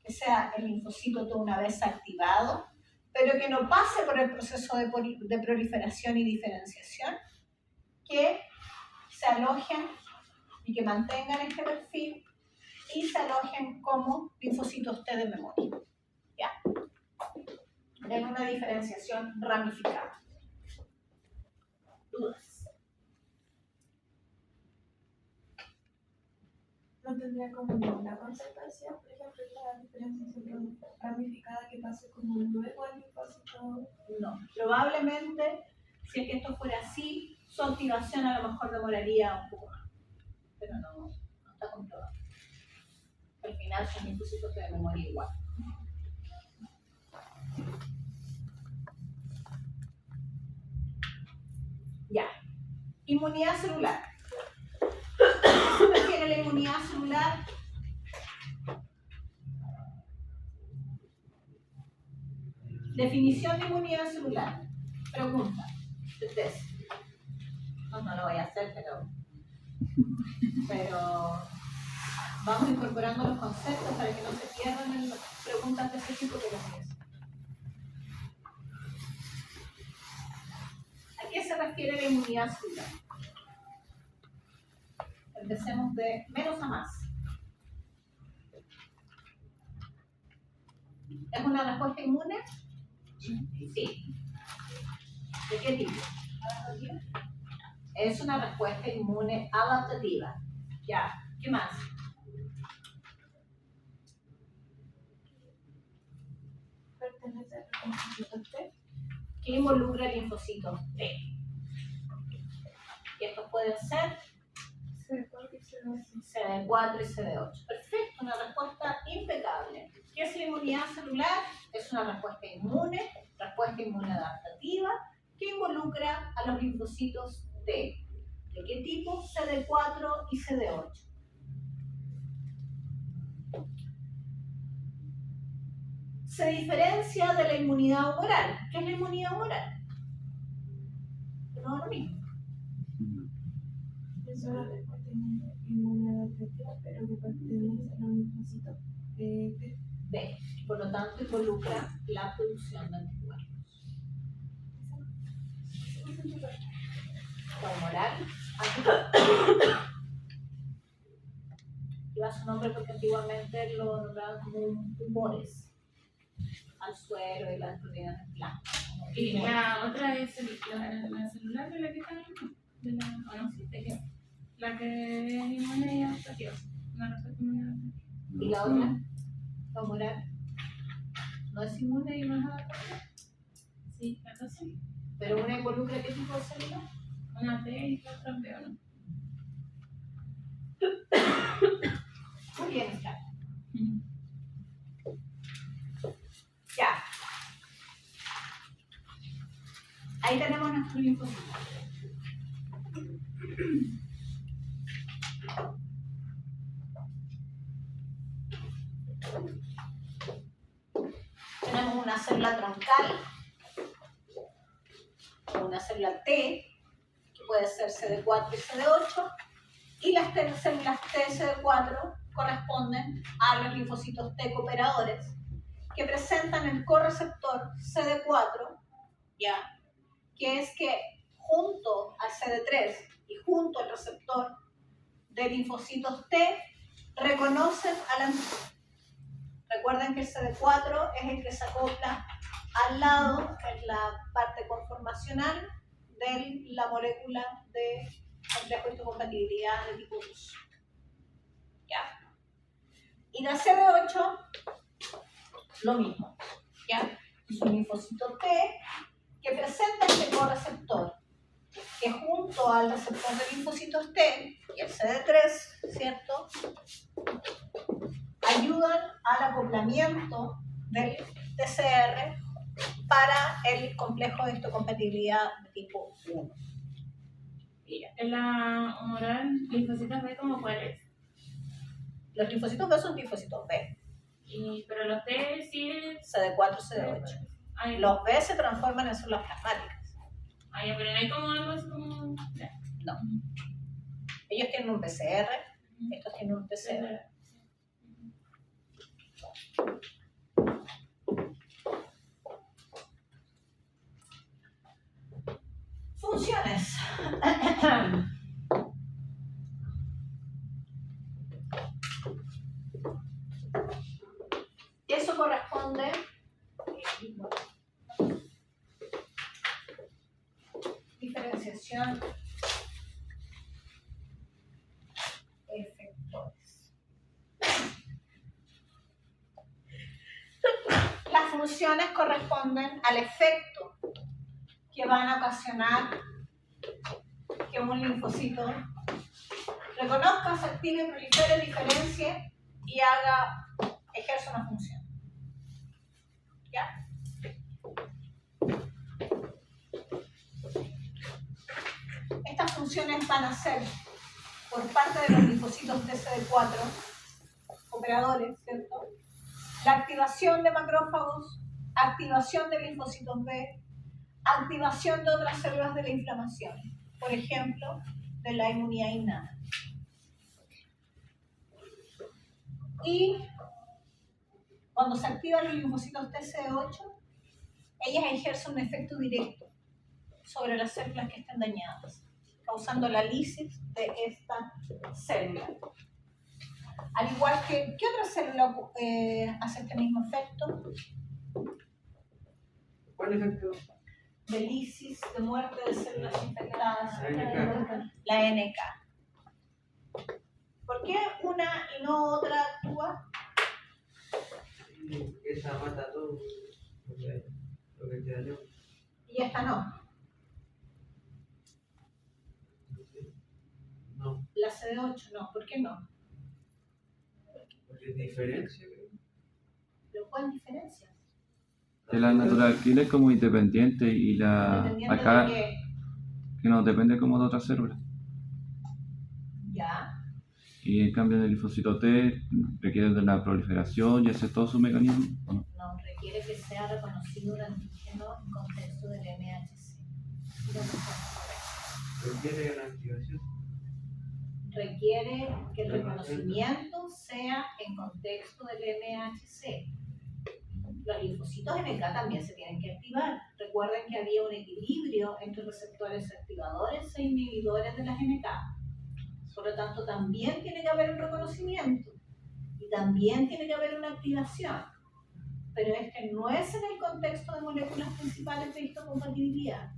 Que sea el linfocito T una vez activado, pero que no pase por el proceso de proliferación y diferenciación, que se alojen y que mantengan este perfil y se alojen como linfocitos T de memoria, ¿ya? En una diferenciación ramificada. ¿Dudas? ¿No tendría como ninguna consecuencia, por ejemplo, la diferenciación ramificada que pase como luego al linfocito? No, probablemente, si es que esto fuera así, su activación a lo mejor demoraría un poco más, pero no está comprobado. Al final son linfocitos de memoria igual. Ya. Inmunidad celular. ¿A qué se refiere la inmunidad celular? Definición de inmunidad celular. Pregunta. Ustedes. No lo voy a hacer, pero vamos incorporando los conceptos para que no se pierdan en preguntas de ese tipo que las mías. ¿A qué se refiere la inmunidad celular? Empecemos de menos a más. ¿Es una respuesta inmune? Sí. ¿De qué tipo? Es una respuesta inmune adaptativa. Ya. ¿Qué más? Pertenece al linfocito T. ¿Qué involucra el linfocito T? Y estos pueden ser CD4 y CD8. CD4 y CD8. Perfecto, una respuesta impecable. ¿Qué es la inmunidad celular? Es una respuesta inmune adaptativa, que involucra a los linfocitos T. ¿De qué tipo? CD4 y CD8. Se diferencia de la inmunidad humoral. ¿Qué es la inmunidad humoral? no es lo mismo. Eso era después de inmunodepletiva, pero que pertenece a los linfocitos B. B. Por lo tanto, involucra la producción de anticuerpos. Humoral, lleva su nombre porque antiguamente lo nombraban como tumores al suelo y las proteínas blancas. Y la otra es la celular de la que está de la, o no sé, de qué, la que es inmune y adaptativa, una respuesta inmune. Y la otra, la humoral, no es inmune y no es adaptativa, Sí, la otra sí. pero una involucra qué tipo de célula. Una T y la otra B, ¿o no? Muy bien, está. Ya. Ahí tenemos nuestro linfocito. Tenemos una célula troncal, una célula T, que puede ser CD4 y CD8, y las células T CD4 corresponden a los linfocitos T cooperadores, que presentan el correceptor CD4, ¿ya? Que es que junto al CD3 y junto al receptor de linfocitos T reconocen al antígeno. Recuerden que el CD4 es el que se acopla al lado, en la parte conformacional de la molécula de complejo de histocompatibilidad de tipo 2. ¿Ya? Y la CD8, lo mismo. ¿Ya? Es un linfocito T que presenta este correceptor, que junto al receptor de linfocitos T y el CD3, ¿cierto?, ayudan al acoplamiento del TCR para el complejo de histocompatibilidad de tipo 1. En la humoral, linfocitos B, ¿como cuáles? Los linfocitos B son linfocitos B, Pero los T sí es. CD4, CD8. Ay, Los B se transforman en células plasmáticas. ay, pero no hay como algo así como. No. Ellos tienen un PCR, estos tienen un PCR. Funciones. Eso corresponde diferenciación efectores. Las funciones corresponden al efecto que van a ocasionar que un linfocito reconozca, se active, prolifere, diferencie y ejerza una función. ¿Ya? Estas funciones van a ser por parte de los linfocitos TCD4, operadores, ¿cierto? La activación de macrófagos, activación de linfocitos B, activación de otras células de la inflamación, por ejemplo, de la inmunidad innata. Y cuando se activan los linfocitos TCD8, ellas ejercen un efecto directo sobre las células que estén dañadas, causando la lisis de esta célula. Al igual que, ¿qué otra célula hace este mismo efecto? ¿Cuál efecto? De lisis, de muerte de células infectadas, La la NK. ¿Por qué una y no otra actúa? Esa mata todo lo que queda yo. Y esta no. No, La CD8 no. ¿Por qué no? porque es diferencia. ¿Pero cuál diferencia? Que la natural killer es como independiente y la Dependiendo acá de qué. que no depende como de otra célula. Ya. Y en cambio el linfocito T requiere de la proliferación y hace todo su mecanismo. ¿No? No requiere que sea reconocido un antígeno en contexto del MHC. Requiere una activación. Requiere que el reconocimiento sea en contexto del MHC. Los linfocitos NK también se tienen que activar. Recuerden que había un equilibrio entre receptores activadores e inhibidores de las NK. Por lo tanto, también tiene que haber un reconocimiento y también tiene que haber una activación. Pero este no es en el contexto de moléculas principales de histocompatibilidad.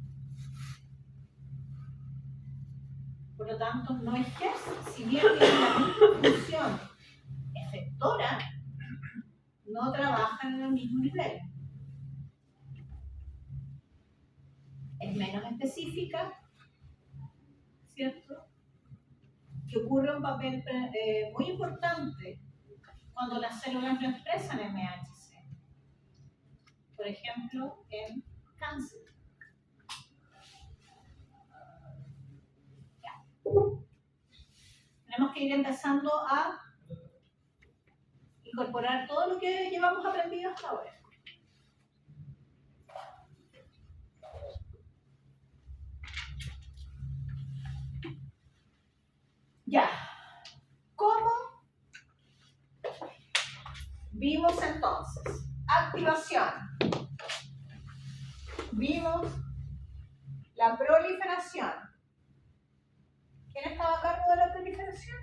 Por lo tanto, no ejerce, si bien tiene la misma función efectora, no trabajan en el mismo nivel. Es menos específica, ¿cierto? Que ocurre un papel muy importante cuando las células no expresan MHC. Por ejemplo, en cáncer. Ya. Tenemos que ir empezando a incorporar todo lo que llevamos aprendido hasta ahora. Ya. ¿Cómo vimos entonces? Activación. Vimos la proliferación. ¿Quién estaba a cargo de la proliferación?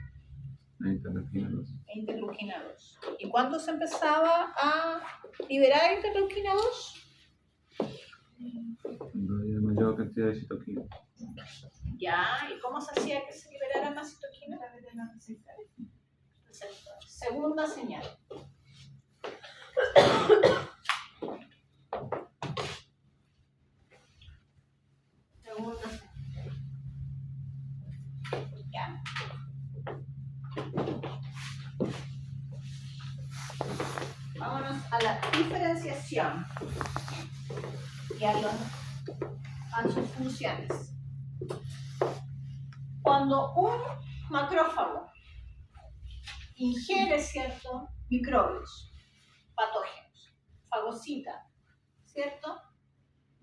La interleuquina 2. Interleuquina 2. ¿Y cuándo se empezaba a liberar interleuquina 2? Cuando había mayor cantidad de citoquinas. Ya, ¿y cómo se hacía que se liberara más citoquina? A través de los receptores. Segunda señal. Segunda señal. Ya. Vámonos a la diferenciación y a sus funciones. Cuando un macrófago ingiere, ¿cierto?, microbios, patógenos, fagocita, ¿cierto?,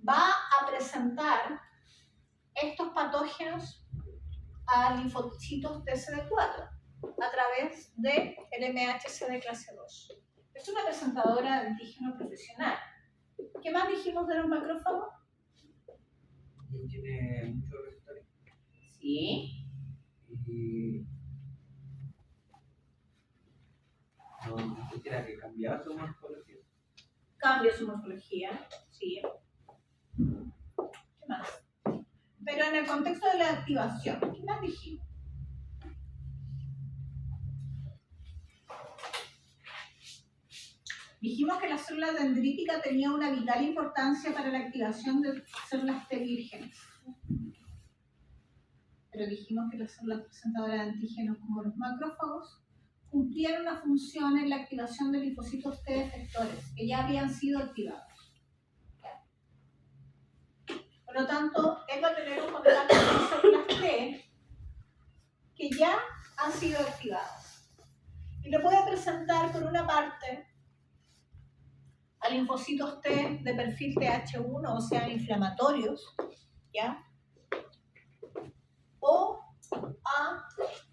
va a presentar estos patógenos a linfocitos TCD4 a través del MHC de clase 2. Es una presentadora de antígeno profesional. ¿Qué más dijimos de los macrófagos? Y tiene muchos receptores. Sí. Y no quisiera que cambiara su morfología. Cambia su morfología. Sí. ¿Qué más? Pero en el contexto de la activación, ¿qué más dijimos? Dijimos que la célula dendrítica tenía una vital importancia para la activación de células T vírgenes. Pero dijimos que las células presentadoras de antígenos como los macrófagos cumplían una función en la activación de linfocitos T efectores que ya habían sido activados. Por lo tanto, él va a tener un contacto con células T que ya han sido activadas. Y lo puede presentar por una parte a linfocitos T de perfil TH1, o sea, inflamatorios, ¿ya? O a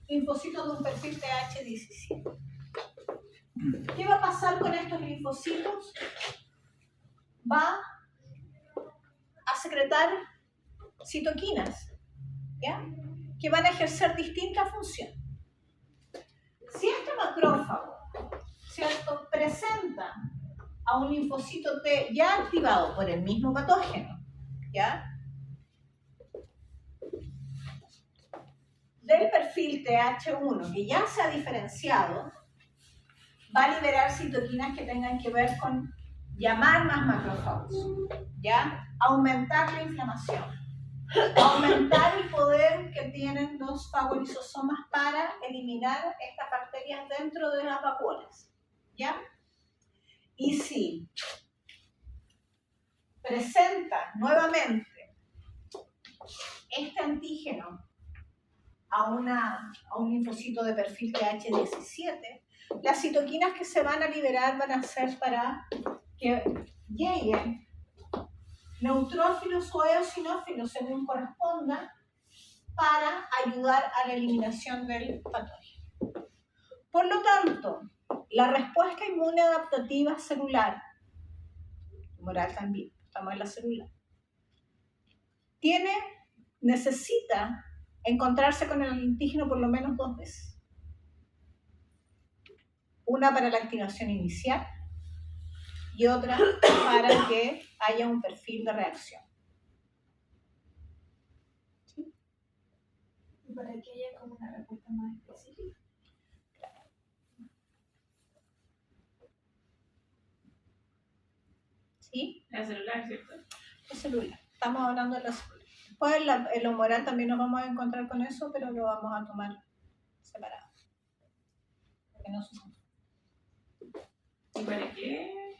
linfocitos de un perfil TH17. ¿Qué va a pasar con estos linfocitos? Va a secretar citoquinas, ¿ya?, que van a ejercer distintas funciones. Si este macrófago, ¿cierto?, presenta a un linfocito T ya activado por el mismo patógeno, ¿ya?, del perfil TH1 que ya se ha diferenciado, va a liberar citoquinas que tengan que ver con llamar más macrófagos, ¿ya?, aumentar la inflamación, aumentar el poder que tienen los fagolisosomas para eliminar estas bacterias dentro de las vacuolas, ¿ya? Y si presenta nuevamente este antígeno a un linfocito de perfil TH17, las citoquinas que se van a liberar van a ser para que lleguen neutrófilos o eosinófilos según corresponda, para ayudar a la eliminación del patógeno. Por lo tanto, la respuesta inmune adaptativa celular, tumoral también, estamos en la celular, necesita encontrarse con el antígeno por lo menos 2 veces. Una para la activación inicial y otra para que haya un perfil de reacción. ¿Sí? Y para que haya como una respuesta más específica. ¿Sí? La celular, ¿cierto? La celular. Estamos hablando de la celular. Después en lo moral también nos vamos a encontrar con eso, pero lo vamos a tomar separado. Porque no se juntan. ¿Y para qué?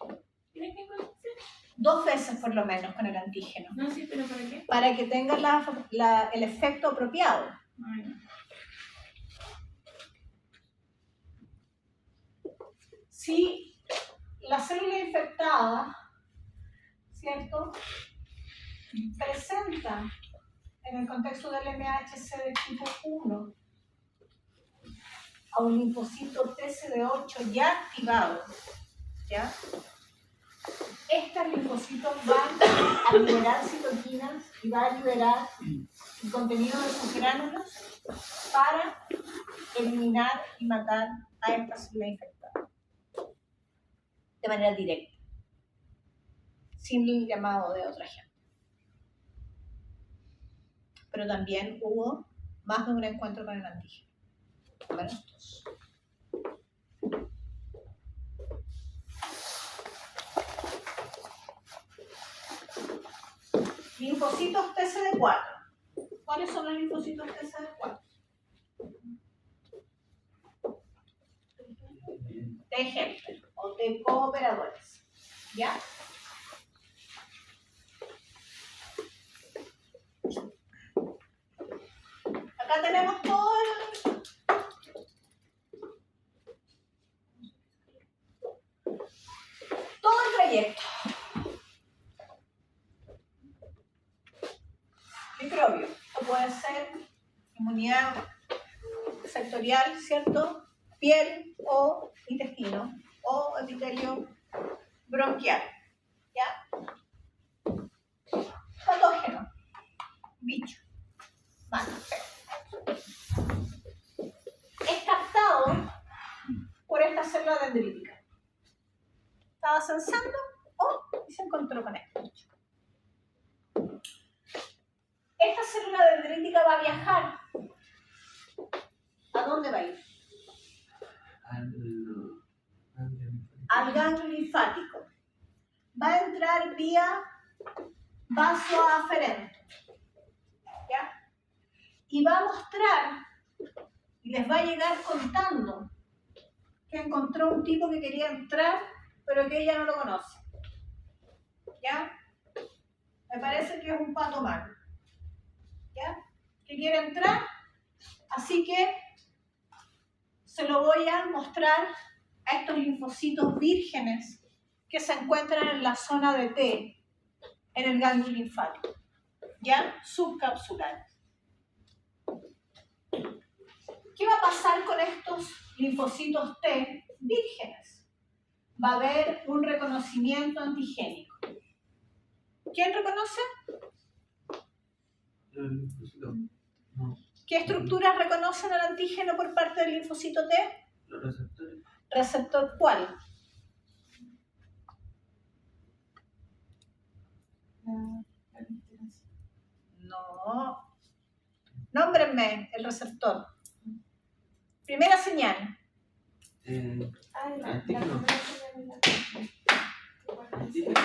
¿Tienes que encontrarse? 2 veces por lo menos con el antígeno. No, sí, pero ¿para qué? Para que tenga el efecto apropiado. Ay, no. Si la célula infectada, ¿cierto?, presenta en el contexto del MHC de tipo 1 a un linfocito TCD8 ya activado, ¿ya? Estos linfocitos van a liberar citoquinas y van a liberar el contenido de sus gránulos para eliminar y matar a esta célula infectada de manera directa, sin el llamado de otra gente. Pero también hubo más de un encuentro con el antígeno. Al menos 2. Linfocitos TCD4. ¿Cuáles son los linfocitos TCD4? T helper o T cooperadores. ¿Ya? Acá tenemos todo el trayecto. Microbio. Esto puede ser inmunidad sectorial, ¿cierto? Piel o intestino o epitelio bronquial. ¿Ya? Patógeno. Bicho. Vale. Es captado por esta célula dendrítica. Estaba censando y se encontró con esto. Esta célula dendrítica va a viajar. ¿A dónde va a ir? Al ganglio linfático. Va a entrar vía vaso aferente. ¿Ya? Y va a mostrar, y les va a llegar contando que encontró un tipo que quería entrar, pero que ella no lo conoce. ¿Ya? Me parece que es un pato malo. ¿Ya? Que quiere entrar, así que se lo voy a mostrar a estos linfocitos vírgenes que se encuentran en la zona de T, en el ganglio linfático, ¿ya? Subcapsulares. ¿Qué va a pasar con estos linfocitos T vírgenes? Va a haber un reconocimiento antigénico. ¿Quién reconoce? No, ¿Qué estructuras reconocen el antígeno por parte del linfocito T? los receptores. ¿Receptor cuál? La literacia. No. Nómbrenme el receptor. Primera señal. Ah, la Antígeno. primera señal de la Antígeno.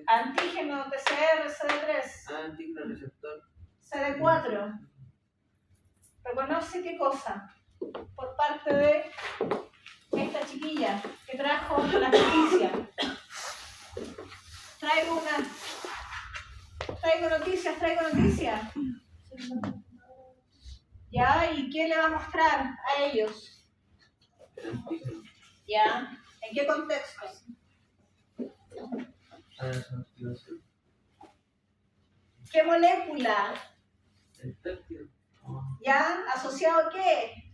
Antígeno, PCR, CD3, Antígeno receptor. CD4. ¿Reconoce qué cosa? Por parte de esta chiquilla que trajo la noticia. Traigo noticias. ¿Ya? ¿Y qué le va a mostrar a ellos? ¿Ya? ¿En qué contexto? su activación. ¿Qué molécula? El péptido. ¿Ya? ¿Asociado a qué?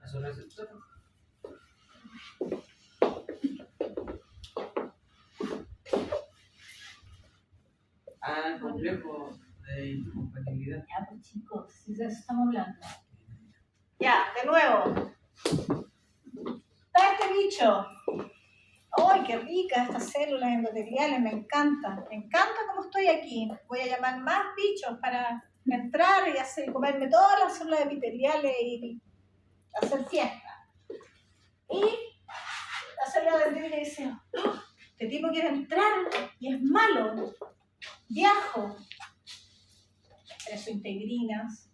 A su receptor. Al complejo de incompatibilidad. Ya, pues chicos, si de eso estamos hablando. Ya, de nuevo. Está este bicho. ¡Ay, qué rica estas células endoteliales! Me encanta. Me encanta cómo estoy aquí. Voy a llamar más bichos para entrar y hacer, comerme todas las células epiteliales y hacer fiesta. Y la célula dendrítica dice, "Oh, este tipo quiere entrar y es malo. Viajo. Expreso integrinas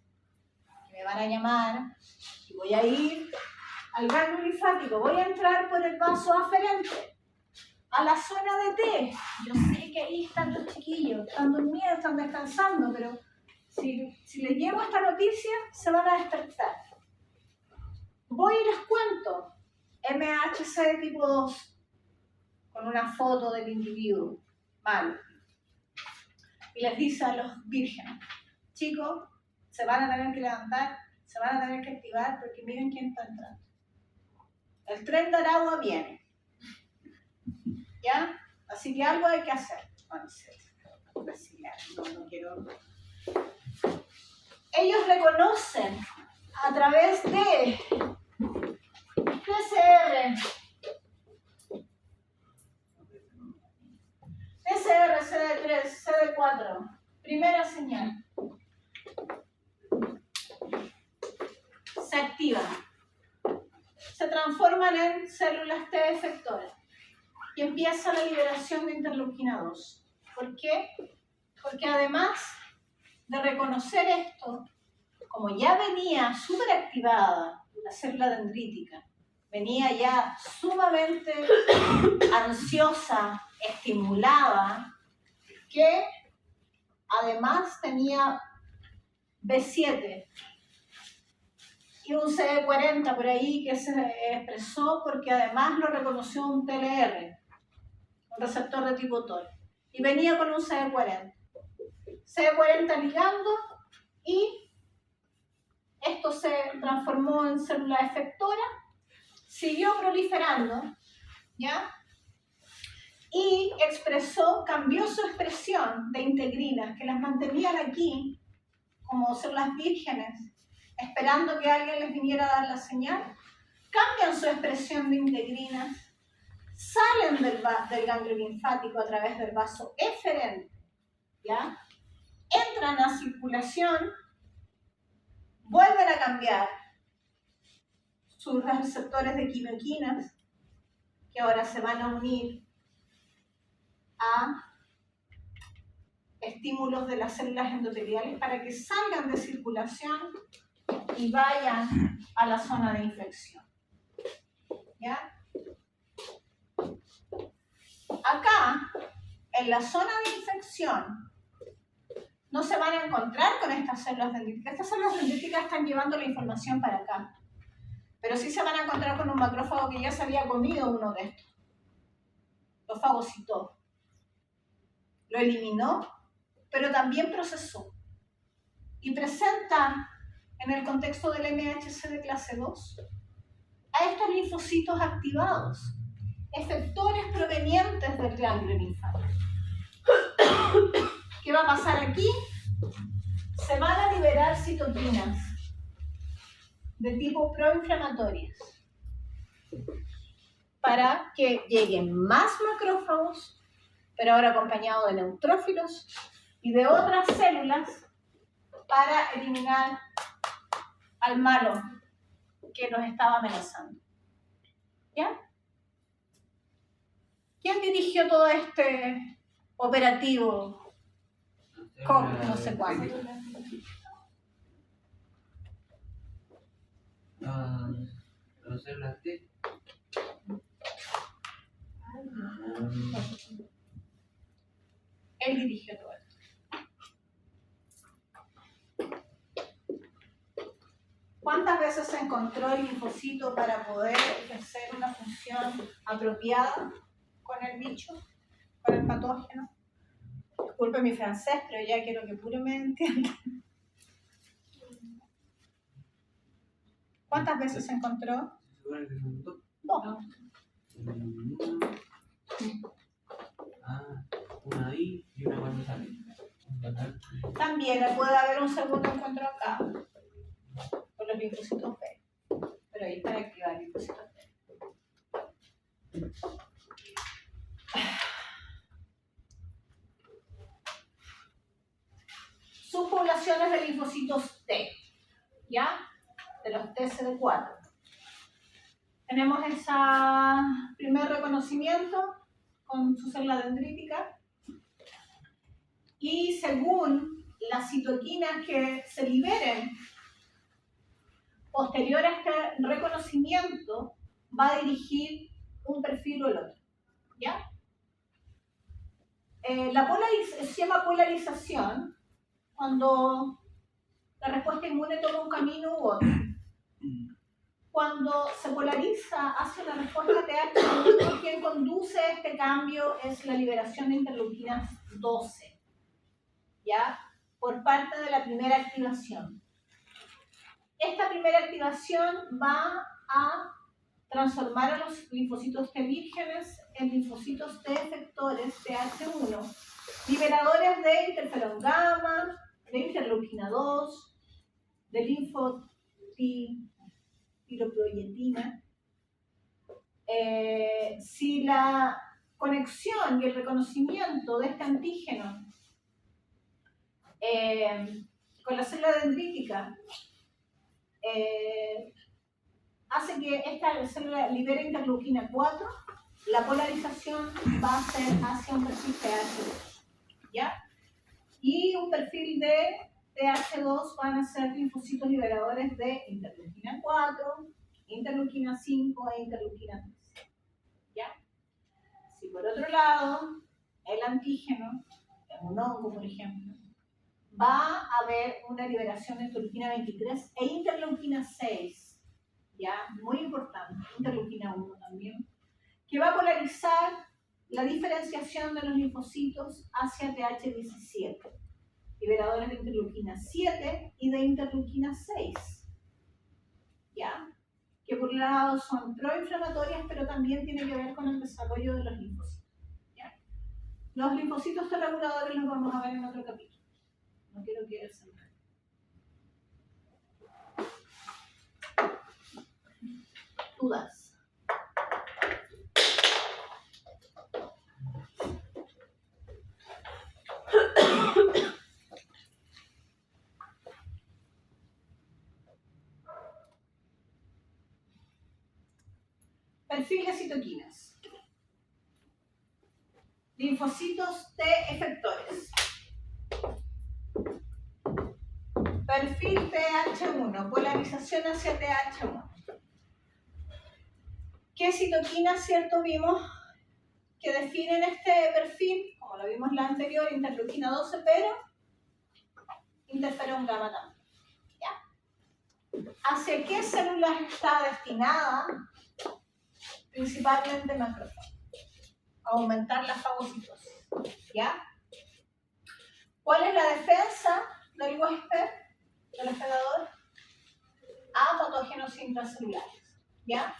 que me van a llamar y voy a ir al ganglio linfático, voy a entrar por el vaso aferente a la zona de T. Yo sé que ahí están los chiquillos, están durmiendo, están descansando, pero si les llevo esta noticia, se van a despertar. Voy y les cuento, MHC tipo 2, con una foto del individuo, malo. Y les dice a los vírgenes, chicos, se van a tener que levantar, se van a tener que activar, porque miren quién está entrando. El tren de Aragua viene. ¿Ya? Así que algo hay que hacer. No quiero. Ellos reconocen a través de PCR, CD3, CD4, primera señal. Se activan. Se transforman en células T efectoras y empieza la liberación de interleuquina 2. ¿Por qué? Porque además de reconocer esto, como ya venía súper activada la célula dendrítica, venía ya sumamente ansiosa, estimulada, que además tenía B7 y un CD40 por ahí que se expresó porque además lo reconoció un TLR, un receptor de tipo TOR, y venía con un CD40. CD40 ligando y esto se transformó en célula efectora, siguió proliferando, ¿ya? Y cambió su expresión de integrinas que las mantenían aquí como células vírgenes, esperando que alguien les viniera a dar la señal, cambian su expresión de integrinas, salen del ganglio linfático a través del vaso eferente, ¿ya? Entran a circulación, vuelven a cambiar sus receptores de quimioquinas, que ahora se van a unir a estímulos de las células endoteliales para que salgan de circulación y vayan a la zona de infección. ¿Ya? Acá, en la zona de infección, no se van a encontrar con estas células dendríticas. Estas células dendríticas están llevando la información para acá. Pero sí se van a encontrar con un macrófago que ya se había comido uno de estos. Lo fagocitó. Lo eliminó, pero también procesó. Y presenta, en el contexto del MHC de clase 2, a estos linfocitos activados, efectores provenientes del ganglio linfático. ¿Qué va a pasar aquí? Se van a liberar citoquinas de tipo proinflamatorias para que lleguen más macrófagos, pero ahora acompañados de neutrófilos y de otras células para eliminar al malo que nos estaba amenazando. ¿Ya? ¿Quién dirigió todo este operativo? No sé cuándo. Las células T. Él dirigió todo esto. ¿Cuántas veces se encontró el linfocito para poder ejercer una función apropiada? con el bicho, con el patógeno. Disculpe mi francés, pero ya quiero que puro me entiendan. ¿Cuántas veces se encontró? ¿Seguro que son dos? Dos. Una ahí y una cuando sale. También puede haber un segundo encuentro acá, con los linfocitos B. Pero ahí para activar linfocitos B. Subpoblaciones de linfocitos T, ¿ya? De los TCD4. Tenemos ese primer reconocimiento con su célula dendrítica y según las citoquinas que se liberen posterior a este reconocimiento va a dirigir un perfil o el otro, ¿ya? Se llama polarización cuando la respuesta inmune toma un camino u otro. Cuando se polariza hacia la respuesta TH1, quien conduce este cambio es la liberación de interleuquinas 12, ¿ya? Por parte de la primera activación. Esta primera activación va a transformar a los linfocitos T vírgenes en linfocitos T efectores TH1, liberadores de interferón gamma, de interleuquina 2, de linfotiroproietina. Si la conexión y el reconocimiento de este antígeno con la célula dendrítica hace que esta célula libere interleuquina 4, la polarización va a ser hacia un perfil TH2, ¿ya? Y un perfil de TH2 van a ser linfocitos liberadores de interleuquina 4, interleuquina 5 e interleuquina 3, ¿ya? Si por otro lado el antígeno, un hongo por ejemplo, va a haber una liberación de interleuquina 23 e interleuquina 6, ¿ya? Muy importante, interleuquina 1 también, que va a polarizar la diferenciación de los linfocitos hacia TH17, liberadores de interleuquina 7 y de interleuquina 6, ¿ya? Que por un lado son proinflamatorias, pero también tiene que ver con el desarrollo de los linfocitos, ¿ya? Los linfocitos T reguladores los vamos a ver en otro capítulo. No quiero que se me... ¿Dudas? Perfil de citoquinas. Linfocitos T efectores. Perfil TH1, polarización hacia TH1. ¿Qué citoquinas, cierto, vimos que definen este perfil? Como lo vimos en la anterior, interleuquina 12, pero interferón gamma también. ¿Ya? ¿Hacia qué células está destinada? Principalmente macrófagos. Aumentar la fagocitosis. ¿Ya? ¿Cuál es la defensa del huésped, del hospedador? A patógenos intracelulares. ¿Ya?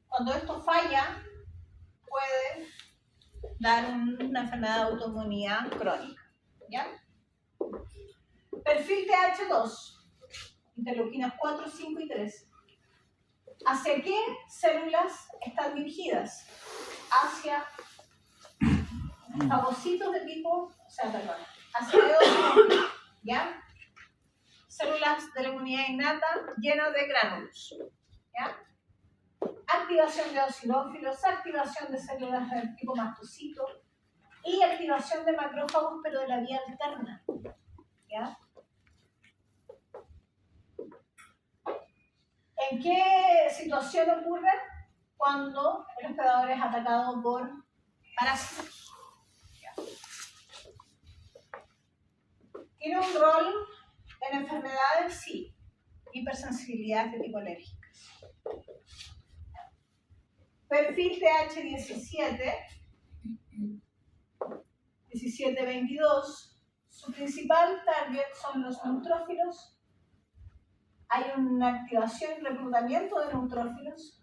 Cuando esto falla, puede dar una enfermedad de autoinmunidad crónica. ¿Ya? Perfil TH2, interleuquinas 4, 5 y 3. ¿Hacia qué células están dirigidas? Hacia fagocitos de tipo, hacia eosinófilos, ¿ya? Células de la inmunidad innata llenas de gránulos, ¿ya? Activación de eosinófilos, activación de células del tipo mastocito y activación de macrófagos, pero de la vía alterna, ¿ya? ¿En qué situación ocurre? Cuando el hospedador es atacado por parásitos. ¿Ya? ¿Tiene un rol en enfermedades? Sí. Hipersensibilidades de tipo alérgicas. Perfil TH17, 1722, su principal target son los neutrófilos. Hay una activación y reclutamiento de neutrófilos.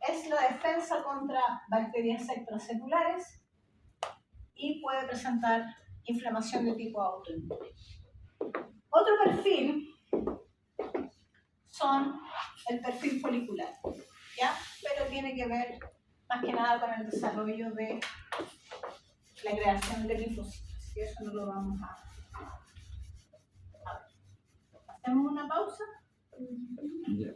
Es la defensa contra bacterias extracelulares y puede presentar inflamación de tipo autoinmune. Otro perfil son el perfil folicular, ¿ya? Pero tiene que ver más que nada con el desarrollo de la creación de linfocitos, así que eso no lo vamos a ver. ¿Hacemos una pausa? Ya.